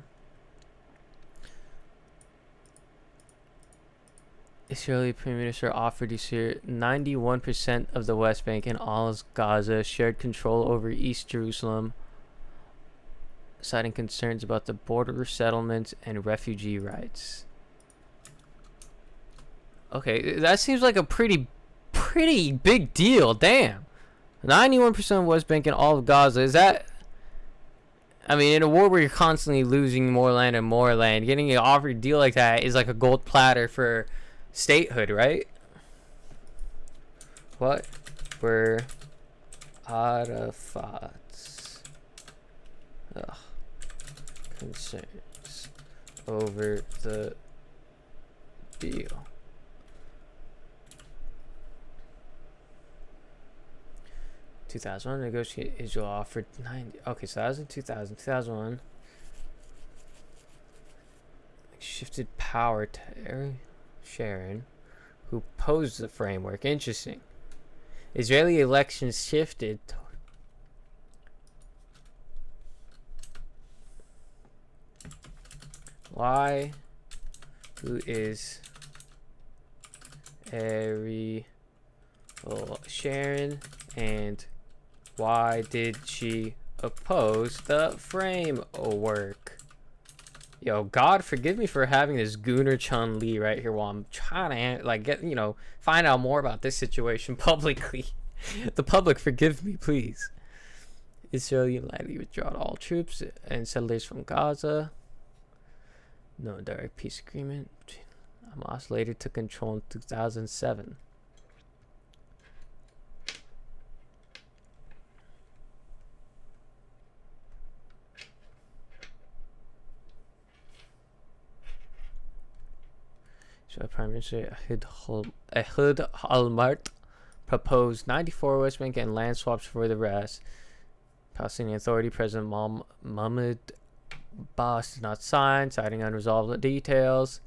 Speaker 1: Israeli Prime Minister offered to share 91% of the West Bank and all of Gaza, shared control over East Jerusalem, citing concerns about the border settlements and refugee rights. Okay, that seems like a pretty big deal. Damn. 91% of West Bank and all of Gaza. Is that... I mean, in a war where you're constantly losing more land and more land, getting an offered deal like that is like a gold platter for statehood, right? What were Arafat's concerns over the deal? Negotiate Israel offered 90. Okay, so that was in 2001. Shifted power to Ariel Sharon, who posed the framework. Interesting. Israeli elections shifted. Why? Who is Ariel Sharon, and why did she oppose the framework? Yo, God forgive me for having this Gooner Chun Li right here while I'm trying to like get find out more about this situation publicly. The public, forgive me, please. Israel unilaterally withdrawed all troops and settlers from Gaza. No direct peace agreement. Hamas later took control in 2007. So Prime Minister Ehud Olmert proposed 94 West Bank and land swaps for the rest. Palestinian Authority President Mahmoud Abbas did not sign, citing unresolved details.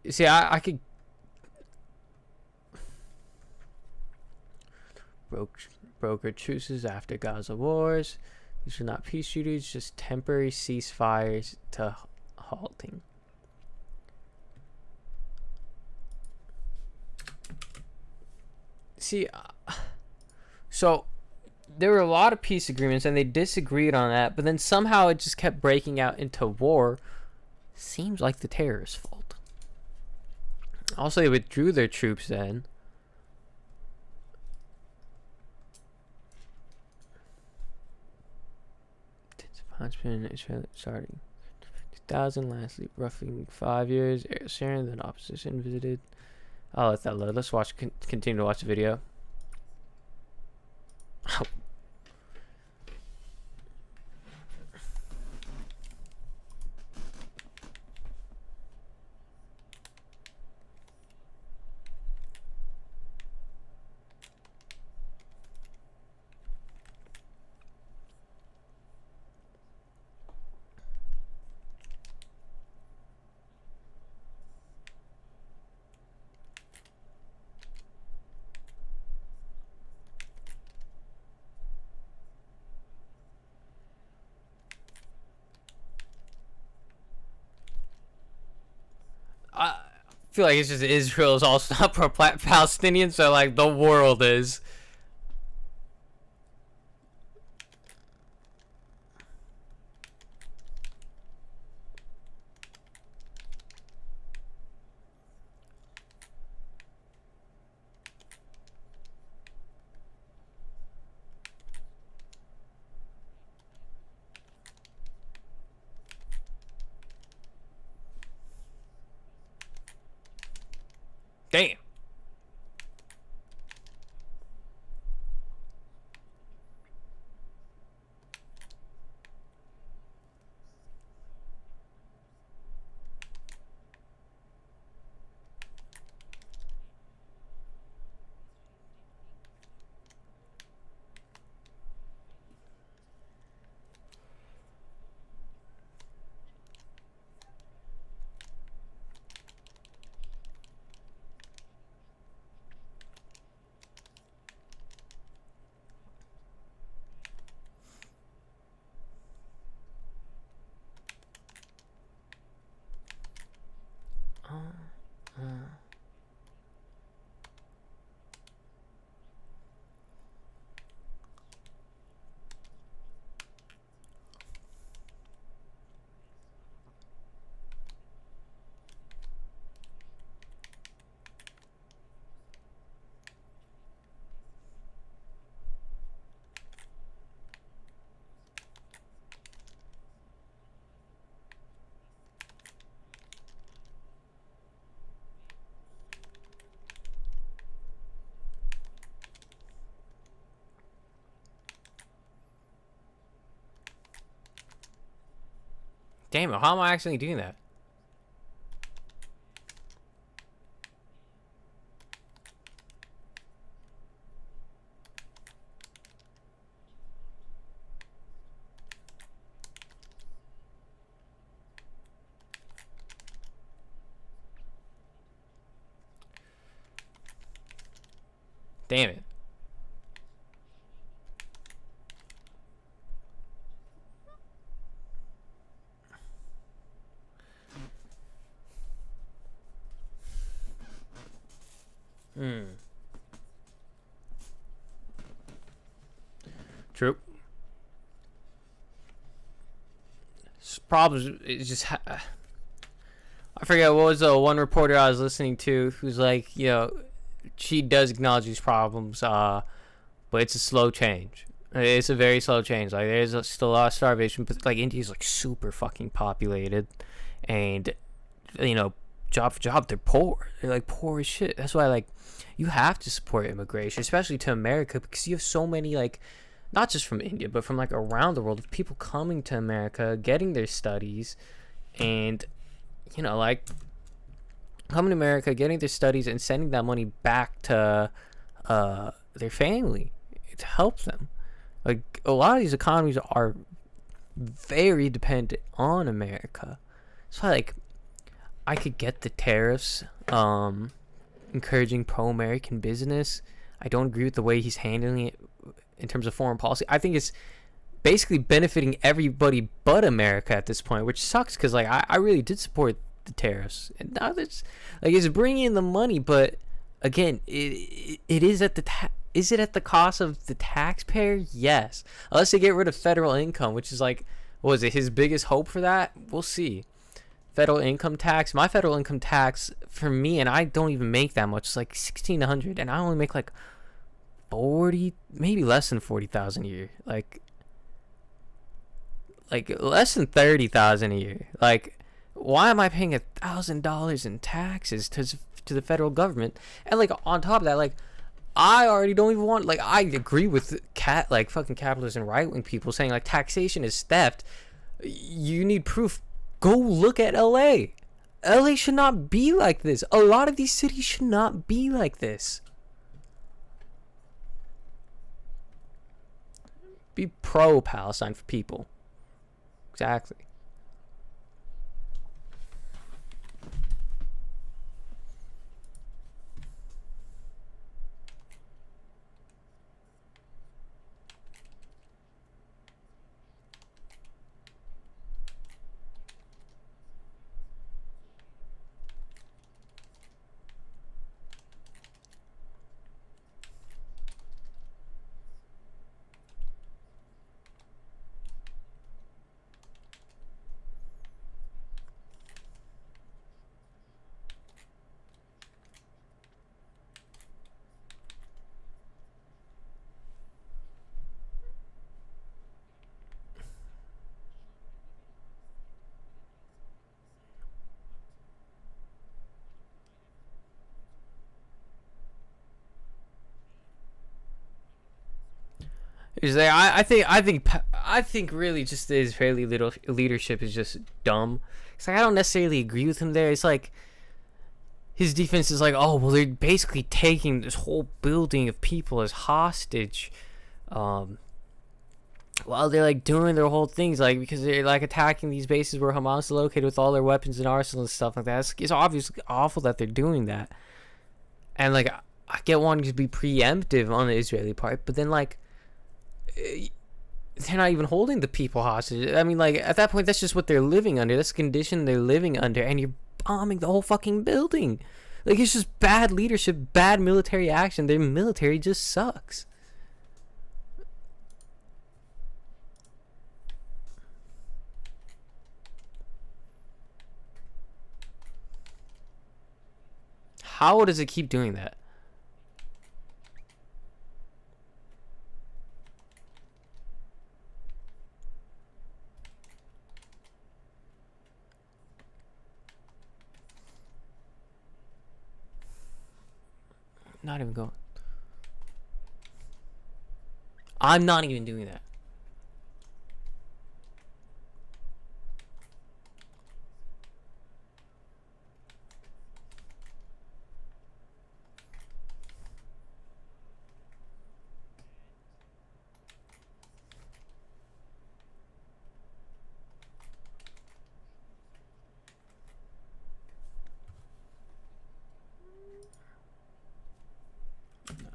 Speaker 1: You see, I could broker truces after Gaza wars. These are not peace treaties, just temporary ceasefires to halting. See, so there were a lot of peace agreements and they disagreed on that, but then somehow it just kept breaking out into war. Seems like the terrorists' fault. Also, they withdrew their troops then. Starting 2000, lastly, roughly 5 years. Sharon, then opposition visited. I'll let that load. Let's continue to watch the video. I feel like it's just Israel is also not pro-Palestinian, so like the world is. Damn. Damn it, how am I actually doing that? Damn it. True. problems is just I forget what was the one reporter I was listening to who's like, you know, she does acknowledge these problems, but it's a slow change. It's a very slow change. Like there's still a lot of starvation, but like India's like super fucking populated, and you know, job for job, they're poor. They're like poor as shit. That's why like you have to support immigration, especially to America, because you have so many like, not just from India, but from like around the world of people coming to America, getting their studies, and you know, like coming to America, getting their studies, and sending that money back to their family to help them. Like a lot of these economies are very dependent on America. So like I could get the tariffs, encouraging pro-American business. I don't agree with the way he's handling it in terms of foreign policy. I think it's basically benefiting everybody but America at this point, which sucks because like I really did support the tariffs, and now it's like it's bringing in the money, but again, it is at the is it at the cost of the taxpayer? Yes, unless they get rid of federal income, which is like, what was it, his biggest hope for that? We'll see. Federal income tax. My federal income tax for me, and I don't even make that much. It's like $1,600, and I only make like 40, maybe less than 40,000 a year. Like less than 30,000 a year. Like, why am I paying $1,000 in taxes to the federal government? And like on top of that, like I already don't even want, like I agree with fucking capitalists and right wing people saying like taxation is theft. You need proof. Go look at LA. LA should not be like this. A lot of these cities should not be like this. Be pro Palestine for people. Exactly. Is that I think really just the Israeli little leadership is just dumb. It's like I don't necessarily agree with him there. It's like his defense is like, oh well, they're basically taking this whole building of people as hostage, while they're like doing their whole things, like because they're like attacking these bases where Hamas is located with all their weapons and arsenals and stuff like that. It's obviously awful that they're doing that, and like I get wanting to be preemptive on the Israeli part, but then like they're not even holding the people hostage. I mean, like at that point, that's just what they're living under. That's the condition they're living under, and you're bombing the whole fucking building. Like it's just bad leadership, bad military action. Their military just sucks. How does it keep doing that? Not even going. I'm not even doing that.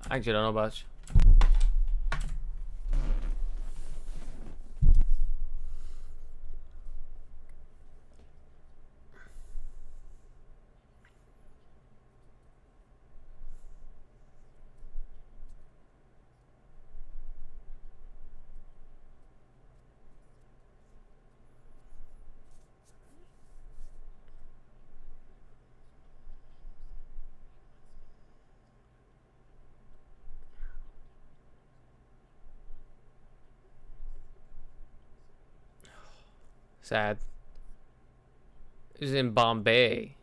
Speaker 1: I actually don't know about you. Sad. It was in Bombay.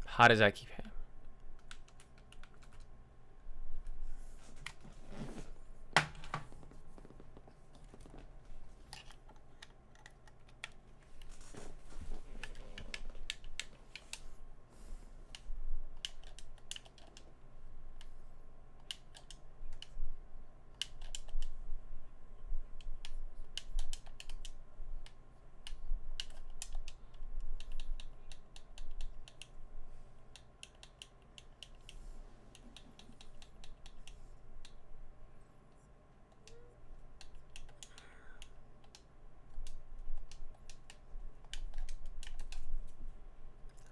Speaker 1: How does that keep happening?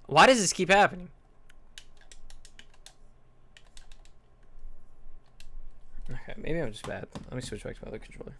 Speaker 1: Why does this keep happening? Okay, maybe I'm just bad. Let me switch back to my other controller.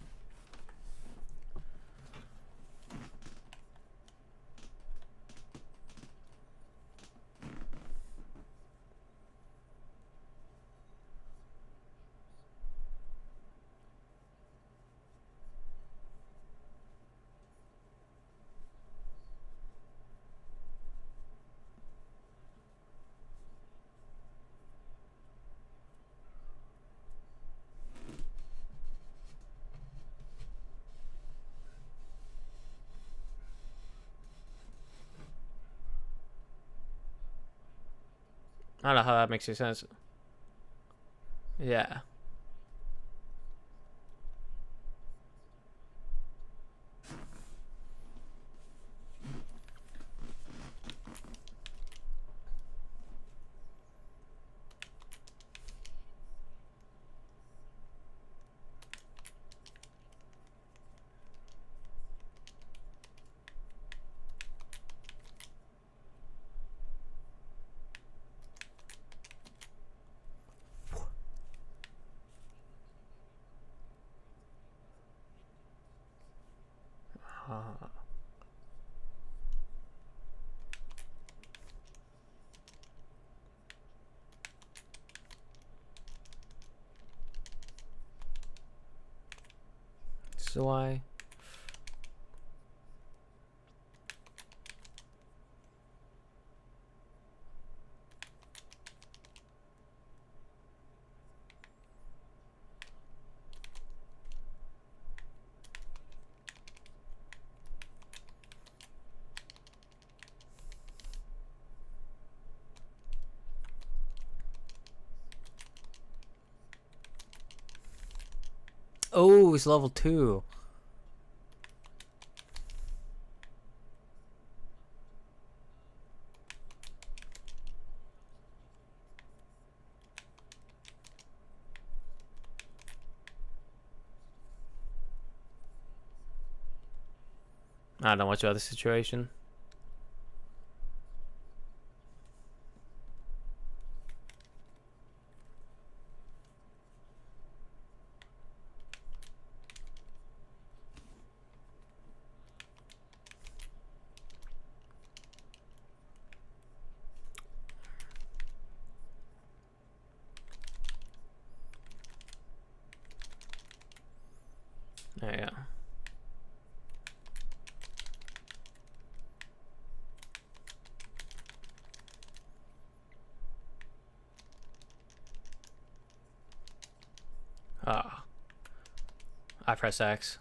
Speaker 1: I don't know how that makes any sense. Yeah. So why? Oh, it's level 2. I don't know much about the situation. Yeah. Ah. I press X.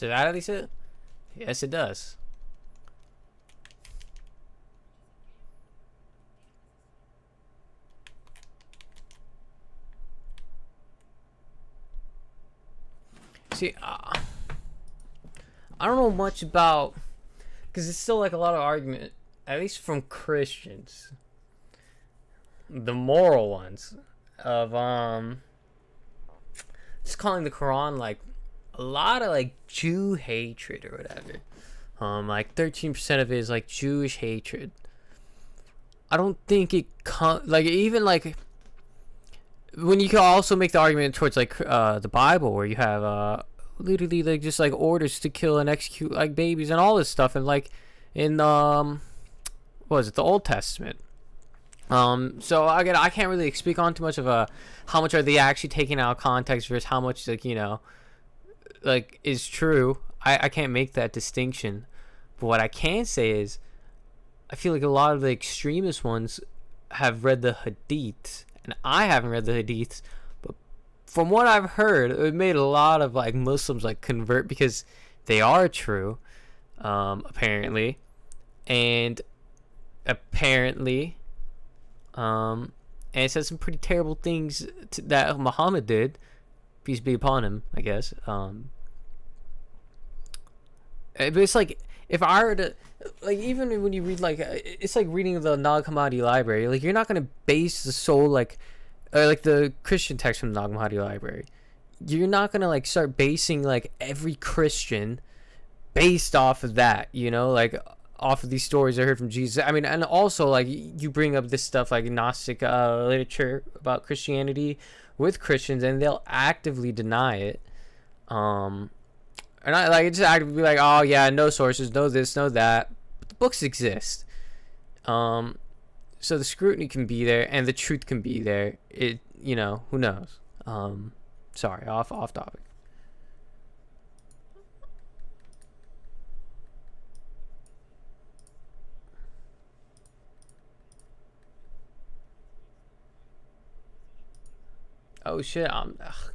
Speaker 1: Does that at least it? Yes, it does. See, I don't know much about, because it's still like a lot of argument, at least from Christians, the moral ones, of just calling the Quran like a lot of like Jew hatred or whatever. Like 13% of it is like Jewish hatred. I don't think it like even like when you can also make the argument towards like the Bible, where you have literally like just like orders to kill and execute like babies and all this stuff, and like in what was it, the Old Testament. So again, I can't really speak on too much of how much are they actually taking out of context versus how much, like, you know, like is true. I can't make that distinction. But what I can say is I feel like a lot of the extremist ones have read the Hadiths, and I haven't read the Hadiths, but from what I've heard, it made a lot of like Muslims like convert because they are true, apparently, and it says some pretty terrible things that Muhammad did, peace be upon him, I guess. But it's like, if I were to, like, even when you read, like, it's like reading the Nag Hammadi library. Like, you're not going to base the soul, like the Christian text from the Nag Hammadi library. You're not going to, like, start basing, like, every Christian based off of that, you know? Like, off of these stories I heard from Jesus. I mean, and also, like, you bring up this stuff, like, Gnostic literature about Christianity with Christians, and they'll actively deny it. And I like just actively be like, oh yeah, no sources, no this, no that. But the books exist. So the scrutiny can be there and the truth can be there. It, you know, who knows? Sorry, off topic. Oh shit,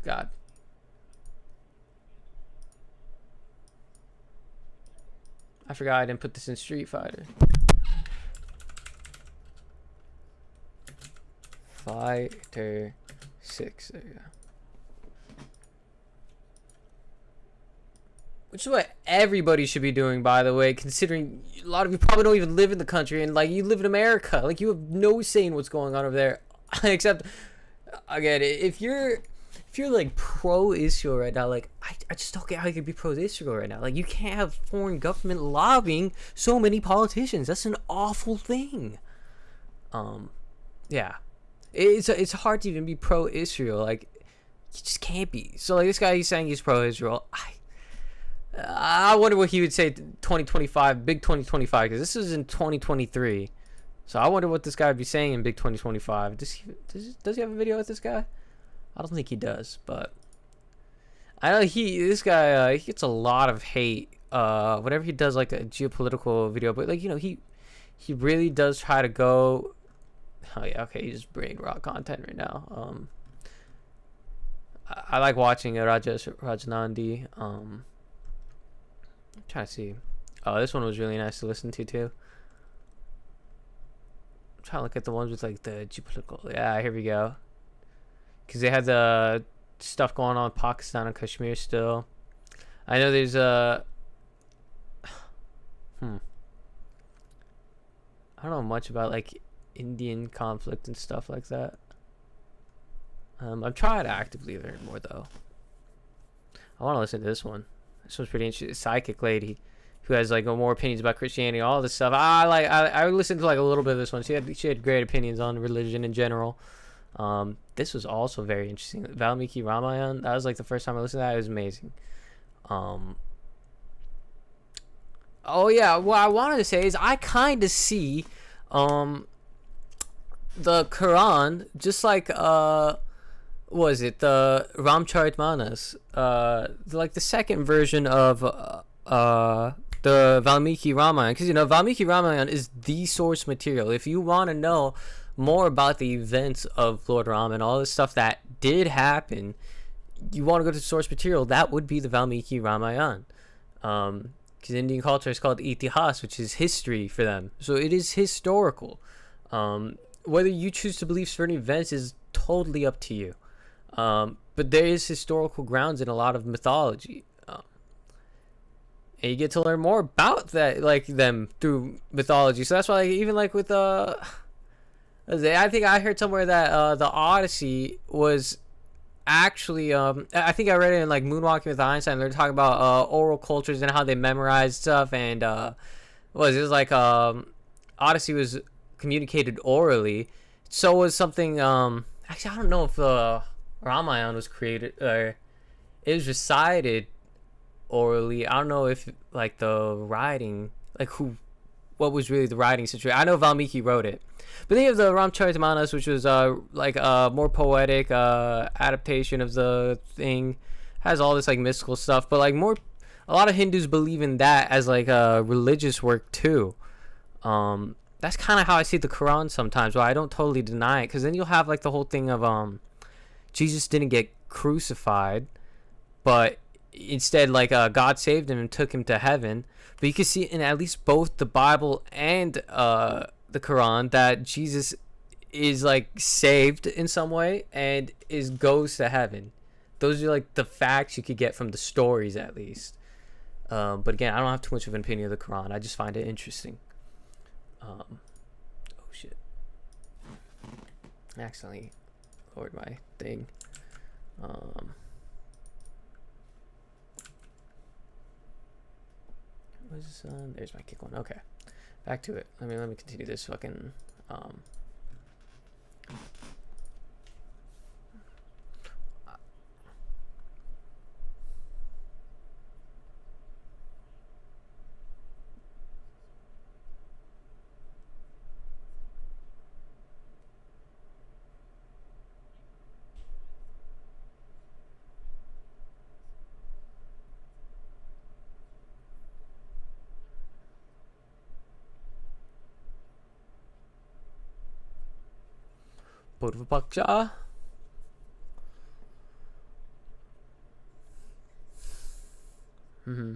Speaker 1: God. I forgot I didn't put this in Street Fighter. Fighter 6. There you go. Which is what everybody should be doing, by the way, considering a lot of you probably don't even live in the country, and like you live in America. Like, you have no say in what's going on over there. Except, again, if you're like pro-Israel right now, like I just don't get how you can be pro-Israel right now. Like, you can't have foreign government lobbying so many politicians. That's an awful thing. Yeah, it's hard to even be pro-Israel. Like, you just can't be. So like this guy, he's saying he's pro-Israel. I wonder what he would say 2025, big 2025, because this is in 2023. So I wonder what this guy would be saying in big 2025. Does he have a video with this guy? I don't think he does, but I know this guy he gets a lot of hate whenever he does like a geopolitical video, but like, you know, he really does try to go. Oh yeah, okay, he's just brain rot content right now. I like watching Rajanandi. I'm trying to see. Oh, this one was really nice to listen to too. I'm trying to look at the ones with like the geopolitical. Yeah, here we go. Because they had the stuff going on in Pakistan and Kashmir still. I know there's I don't know much about like Indian conflict and stuff like that. I'm trying to actively learn more though. I want to listen to this one. This one's pretty interesting. Psychic lady who has like more opinions about Christianity, all this stuff. I listened to like a little bit of this one. She had great opinions on religion in general. This was also very interesting. Valmiki Ramayana. That was like the first time I listened to that. It was amazing. Oh yeah, what I wanted to say is I kind of see the Quran just like was it the Ramcharitmanas, like the second version of the Valmiki Ramayana, because you know Valmiki Ramayana is the source material. If you want to know more about the events of Lord Ram and all this stuff that did happen, you want to go to source material, that would be the Valmiki Ramayana. Because Indian culture is called itihas, which is history for them. So it is historical. Whether you choose to believe certain events is totally up to you. But there is historical grounds in a lot of mythology. And you get to learn more about that, like them through mythology. So that's why, like, even like with I think I heard somewhere that the Odyssey was actually I think I read it in like Moonwalking with Einstein. They're talking about oral cultures and how they memorized stuff, and it was like Odyssey was communicated orally. So was something actually I don't know if Ramayana was created or it was recited orally. I don't know if like the writing, like what was really the writing situation. I know Valmiki wrote it, but then you have the Ramcharitamanas, which was like a more poetic adaptation of the thing. Has all this like mystical stuff, but like more, a lot of Hindus believe in that as like a religious work too. That's kind of how I see the Quran sometimes, but I don't totally deny it, because then you'll have like the whole thing of Jesus didn't get crucified, but instead like God saved him and took him to heaven. But you can see in at least both the Bible and the Quran that Jesus is like saved in some way and goes to heaven. Those are like the facts you could get from the stories at least. But again, I don't have too much of an opinion of the Quran. I just find it interesting. Oh shit! I accidentally lowered my thing. There's my kick one. Okay, back to it. Let me continue this fucking Purvapaksha. Mm-hmm.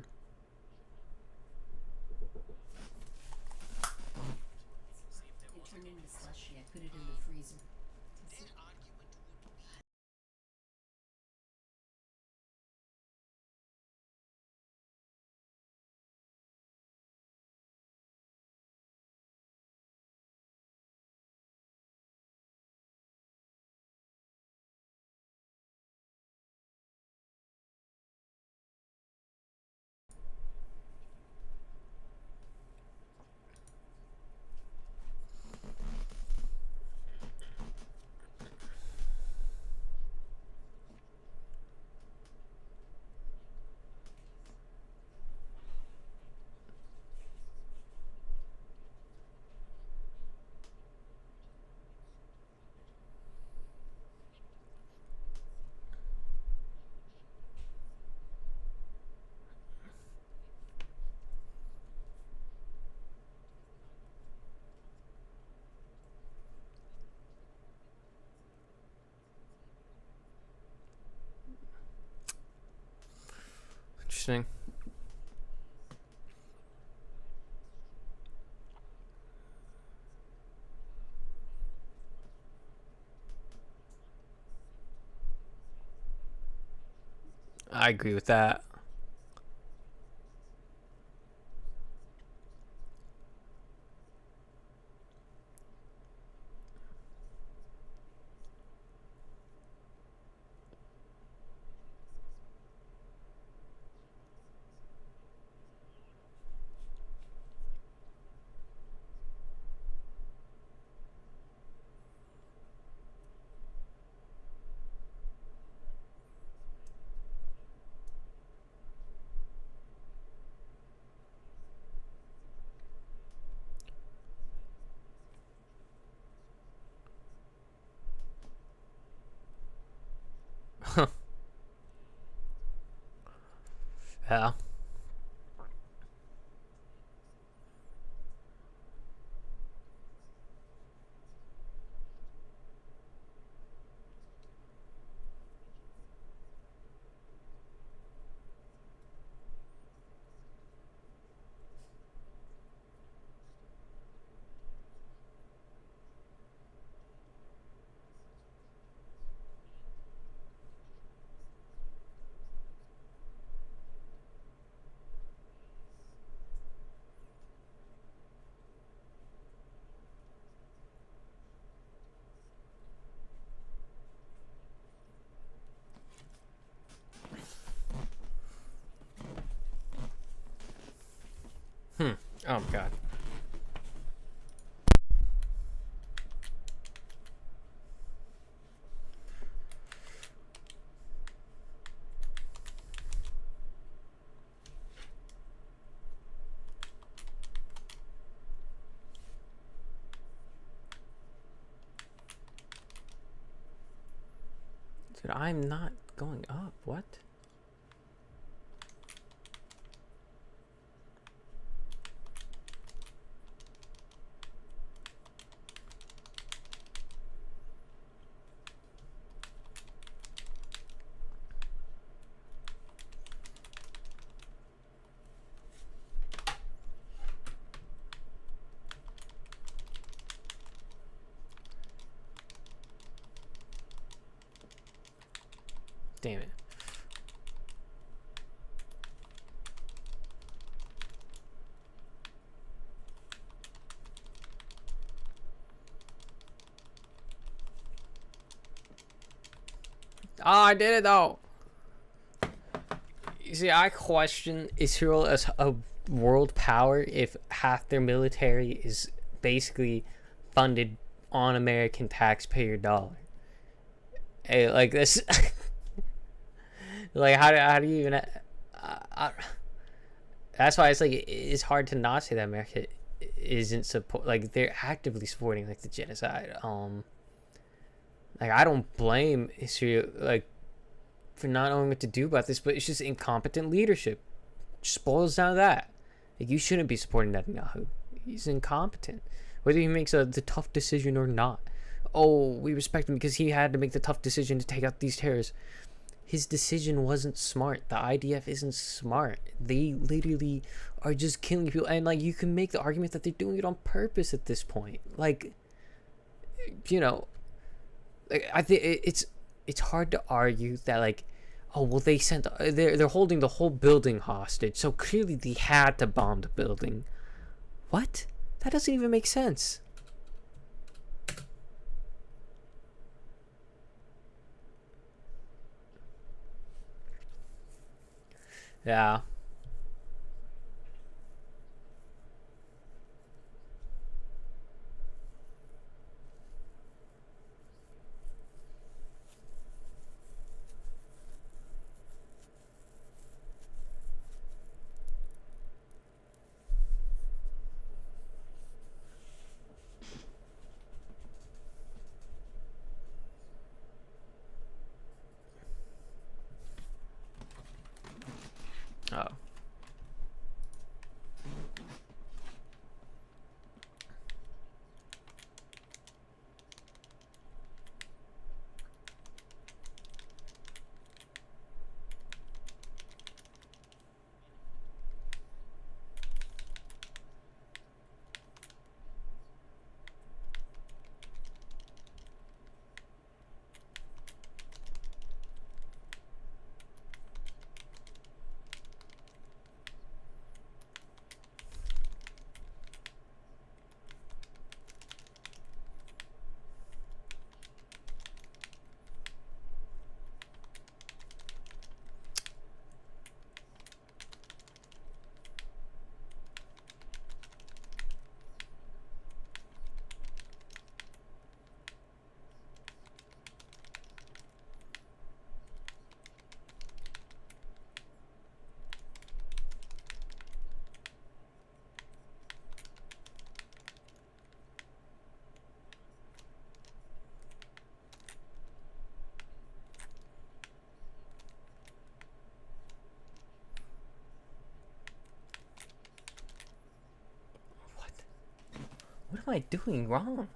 Speaker 1: Interesting. I agree with that. Yeah. Oh god. Dude, I'm not going up. What? Damn it. Oh, I did it though. You see, I question Israel as a world power if half their military is basically funded on American taxpayer dollar. Hey, like this, like how do you even? That's why it's like it's hard to not say that America isn't support, like they're actively supporting like the genocide. Like I don't blame Israel like for not knowing what to do about this, but it's just incompetent leadership. Just boils down to that. Like you shouldn't be supporting Netanyahu. He's incompetent, whether he makes the tough decision or not. Oh, we respect him because he had to make the tough decision to take out these terrorists. His decision wasn't smart. The IDF isn't smart. They literally are just killing people, and like you can make the argument that they're doing it on purpose at this point. Like, you know, like I think it's hard to argue that like, oh well, they're holding the whole building hostage, so clearly they had to bomb the building. What? That doesn't even make sense. Yeah. Oh. What am I doing wrong?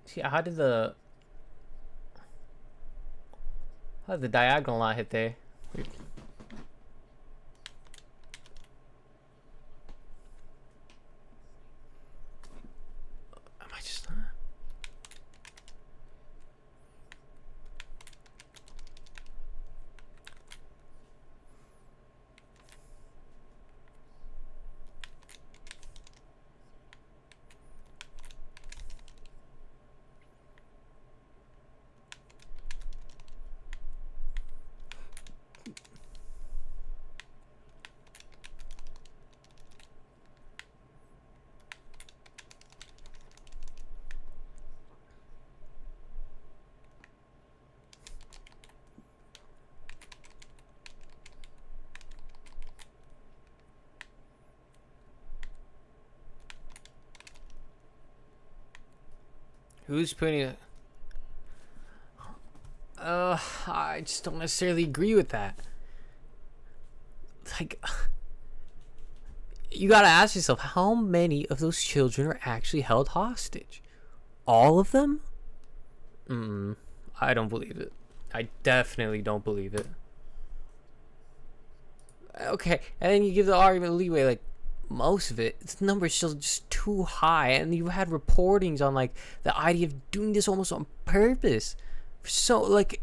Speaker 1: See, how did the diagonal not hit there? Weird. Am I just not? Who's putting it? I just don't necessarily agree with that. Like, you gotta ask yourself, how many of those children are actually held hostage? All of them? I don't believe it. I definitely don't believe it. Okay, and then you give the argument leeway, like, most of it, the number is still just too high, and you had reportings on, like, the idea of doing this almost on purpose. So, like,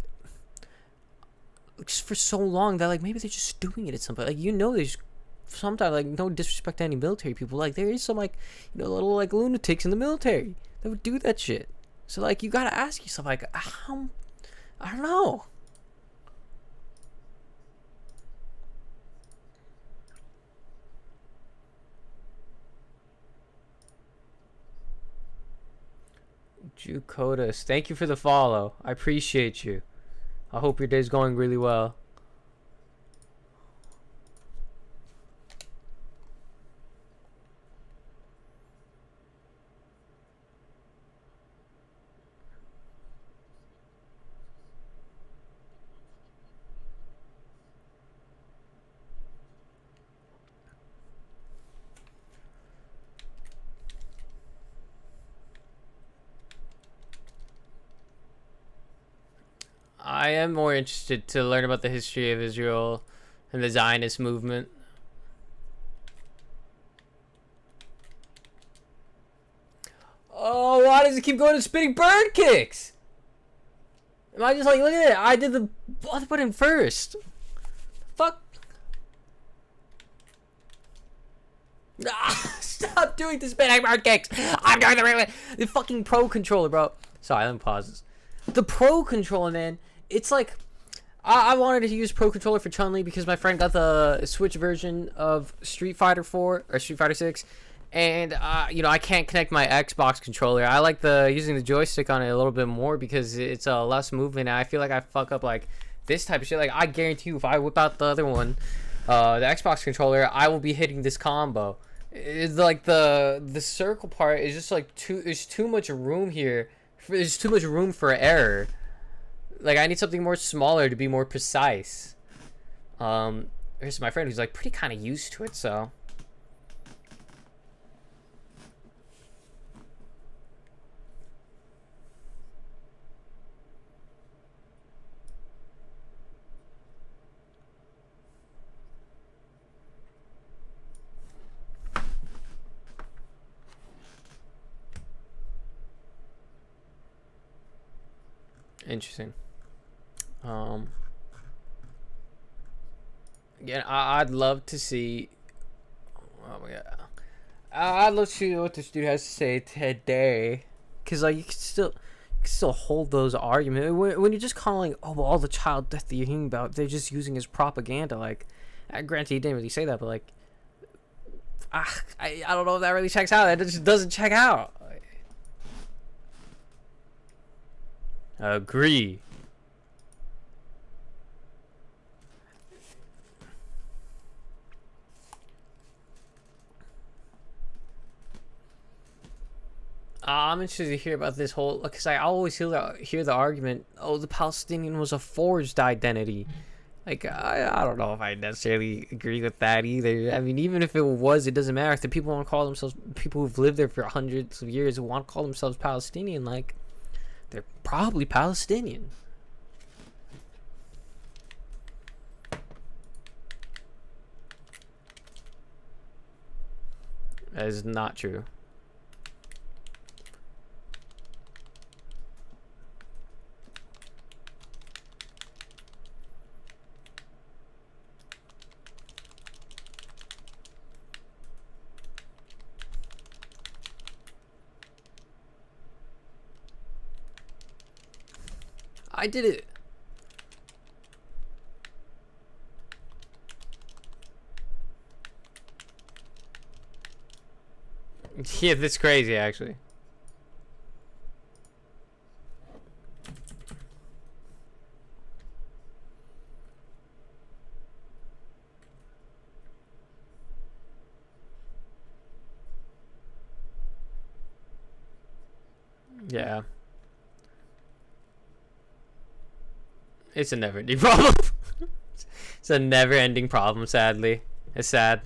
Speaker 1: for so long that, like, maybe they're just doing it at some point. Like, you know, there's sometimes, like, no disrespect to any military people, like, there is some, like, you know, little, like, lunatics in the military that would do that shit. So, like, you gotta ask yourself, like, how, I don't know. Jukotas, thank you for the follow. I appreciate you. I hope your day's going really well. I am more interested to learn about the history of Israel and the Zionist movement. Oh, why does it keep going to spinning bird kicks? Am I just like, look at it, I did the other button first. Fuck. Stop doing the spinning bird kicks. I'm doing the right way. The fucking Pro controller, bro. Sorry, let me pause this. The Pro controller, man. It's like, I wanted to use Pro controller for Chun-Li because my friend got the Switch version of Street Fighter 4 or Street Fighter 6, and you know, I can't connect my Xbox controller. I like using the joystick on it a little bit more because it's less movement. And I feel like I fuck up like this type of shit. Like, I guarantee you, if I whip out the other one, the Xbox controller, I will be hitting this combo. It's like the circle part is just like there's too much room here. There's too much room for error. Like, I need something more smaller to be more precise. Here's my friend who's like pretty kind of used to it, so. Interesting. Again, I'd love to see. Oh my god, I'd love to see what this dude has to say today, cause like you can still hold those arguments when you're just calling, oh, well, all the child death that you're hearing about, they're just using as propaganda. Like, granted, he didn't really say that, but like, I don't know if that really checks out. That just doesn't check out. Agree. I'm interested to hear about this whole, because I always hear the argument, oh, the Palestinian was a forged identity. Like, I don't know if I necessarily agree with that either. I mean, even if it was, it doesn't matter. If the people want to call themselves, people who've lived there for hundreds of years who want to call themselves Palestinian, like, they're probably Palestinian. That is not true. I did it. Yeah, that's crazy, actually. Yeah. It's a never-ending problem. It's a never-ending problem, sadly. It's sad.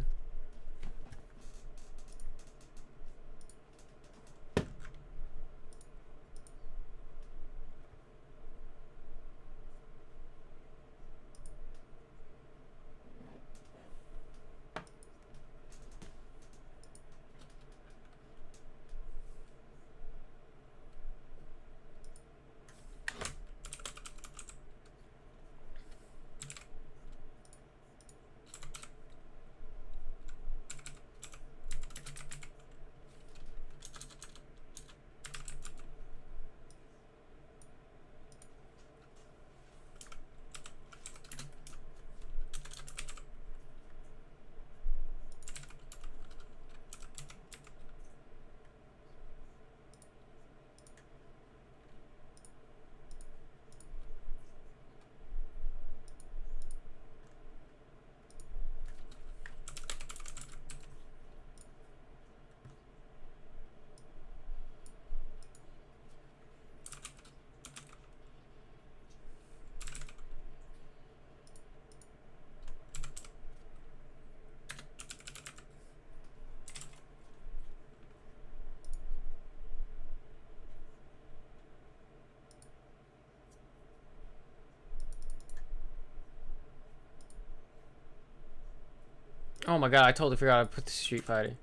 Speaker 1: Oh my god, I totally forgot to put the Street Fighter.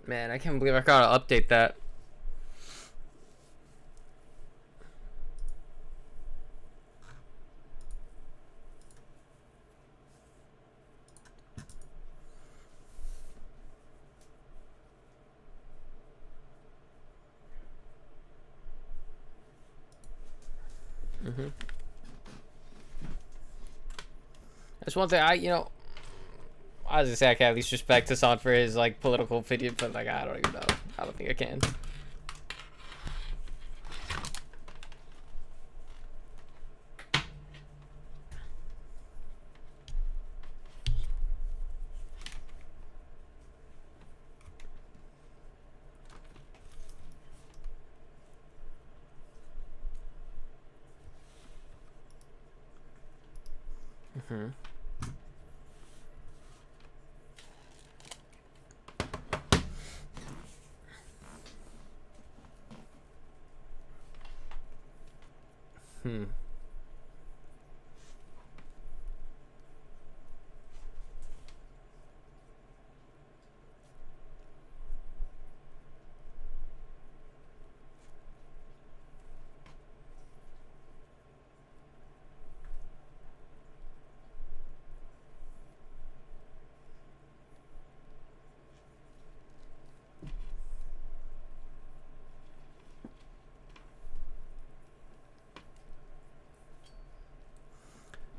Speaker 1: Man, I can't believe I forgot to update that. That's one thing I was gonna say I can at least respect Hassan for his like political opinion, but like I don't even know. I don't think I can.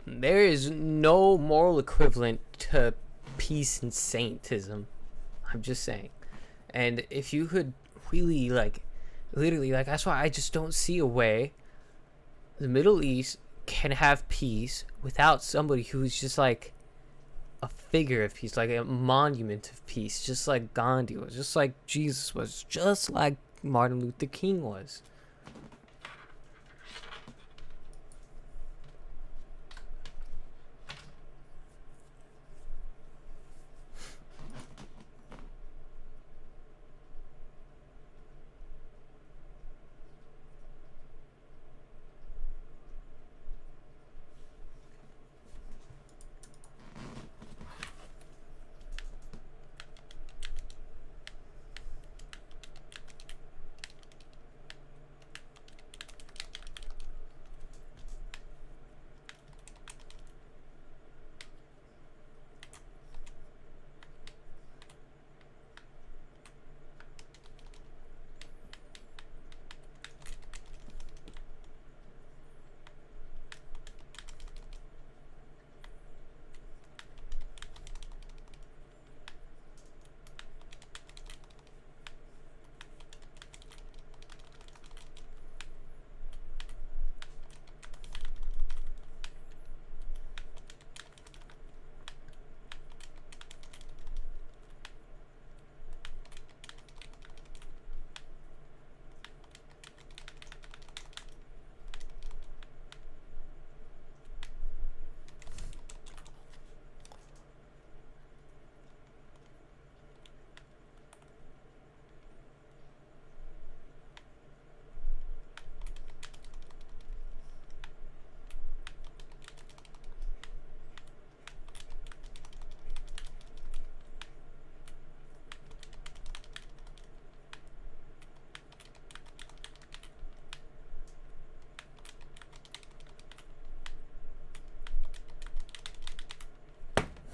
Speaker 1: There is no moral equivalent to peace and saintism. I'm just saying. And if you could really, like, literally, like, that's why I just don't see a way the Middle East can have peace without somebody who's just, like, a figure of peace, like a monument of peace, just like Gandhi was, just like Jesus was, just like Martin Luther King was.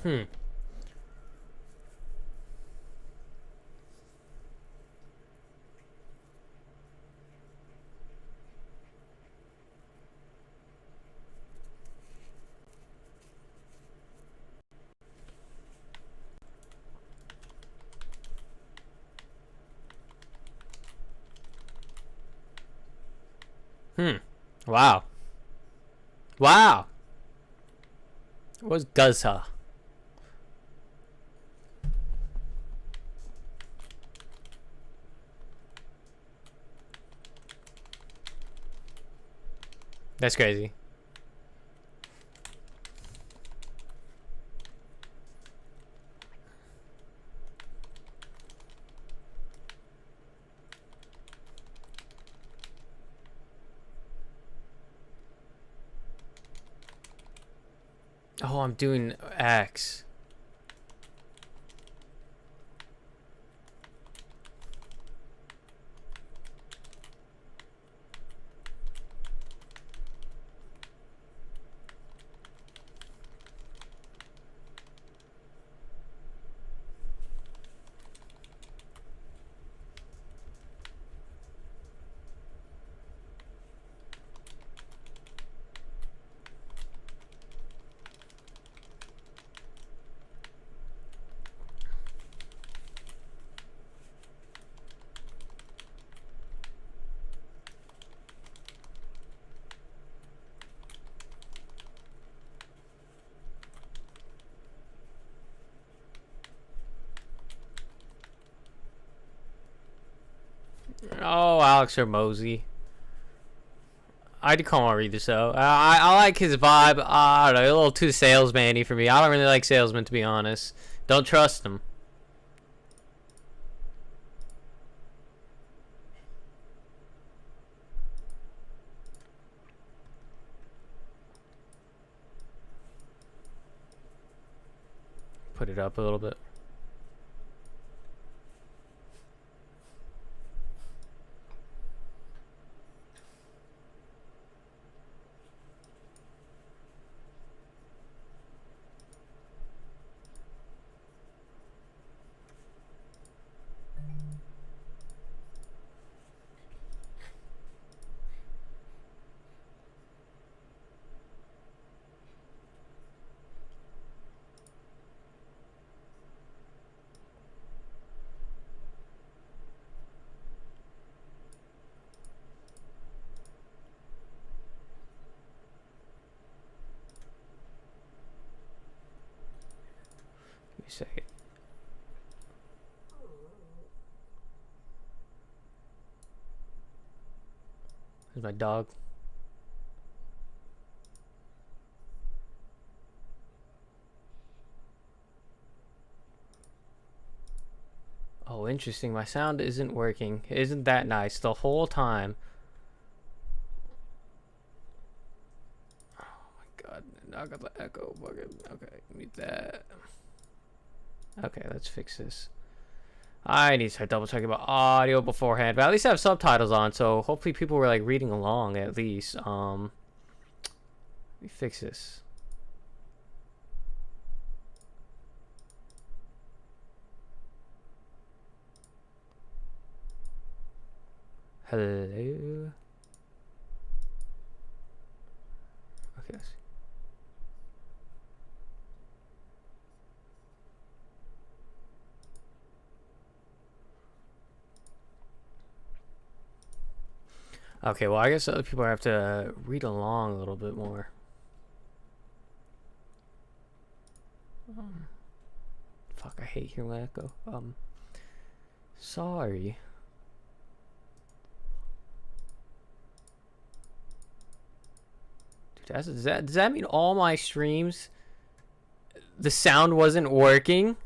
Speaker 1: Hmm. Hmm. Wow. Wow. What's Guzza? That's crazy. Oh, I'm doing X. Oh, Alex or Mosey. I do call him read this though. I like his vibe. I don't know, a little too salesman-y for me. I don't really like salesmen, to be honest. Don't trust him. Put it up a little bit. Give me a second. There's my dog. Oh, interesting. My sound isn't working. Isn't that nice the whole time? Oh my god. Now I got the echo bugging. Okay, mute that. Okay, let's fix this. I need to start double checking about audio beforehand, but at least I have subtitles on, so hopefully people were like reading along at least. Let me fix this. Hello. Okay. Let's see. Okay, well, I guess other people have to read along a little bit more. Fuck, I hate hearing my echo. Sorry. Dude, does that mean all my streams, the sound wasn't working?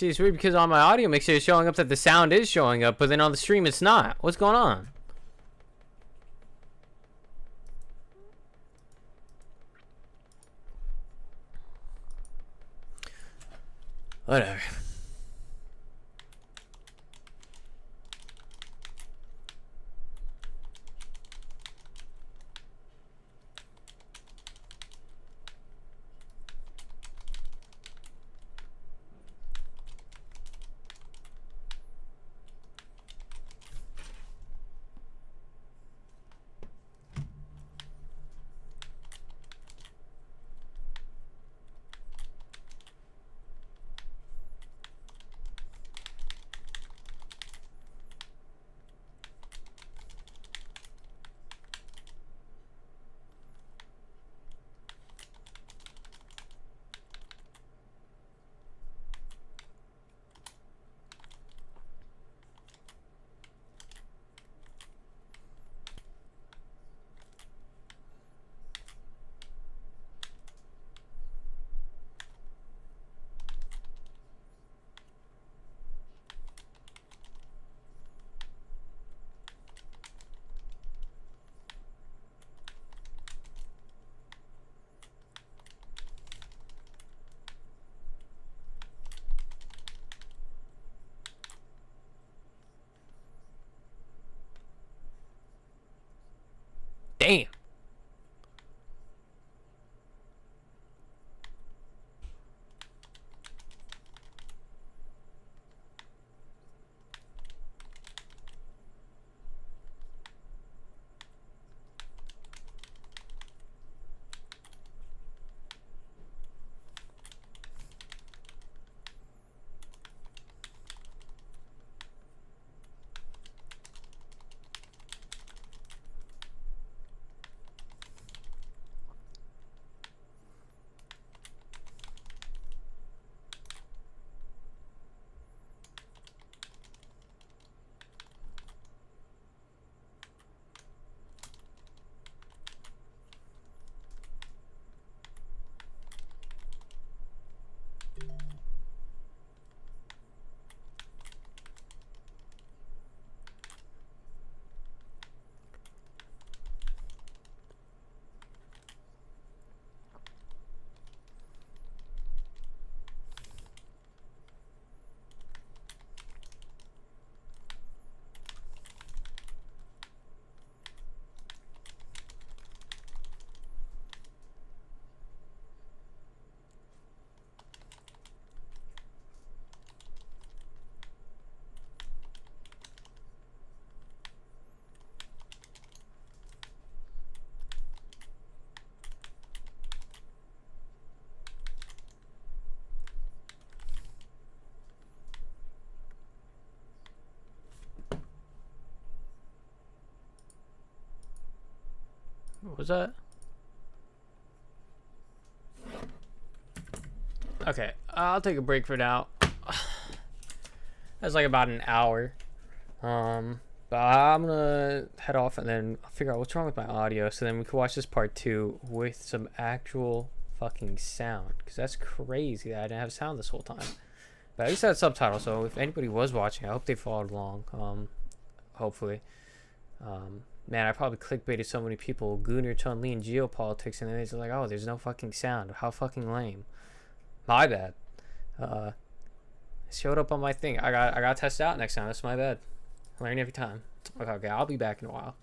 Speaker 1: See, it's weird because on my audio mixer it's showing up that the sound is showing up, but then on the stream it's not. What's going on? Whatever. Damn. What was that? Okay, I'll take a break for now. That's like about an hour. But I'm gonna head off and then I'll figure out what's wrong with my audio, so then we can watch this part 2 with some actual fucking sound, because that's crazy that I didn't have sound this whole time. But at least I had subtitles, so if anybody was watching, I hope they followed along. Hopefully. Man, I probably clickbaited so many people. Gunnar, Chun Li, and geopolitics, and then they're just like, oh, there's no fucking sound. How fucking lame. My bad. Showed up on my thing. I got tested out next time. That's my bad. I learn every time. Okay, I'll be back in a while.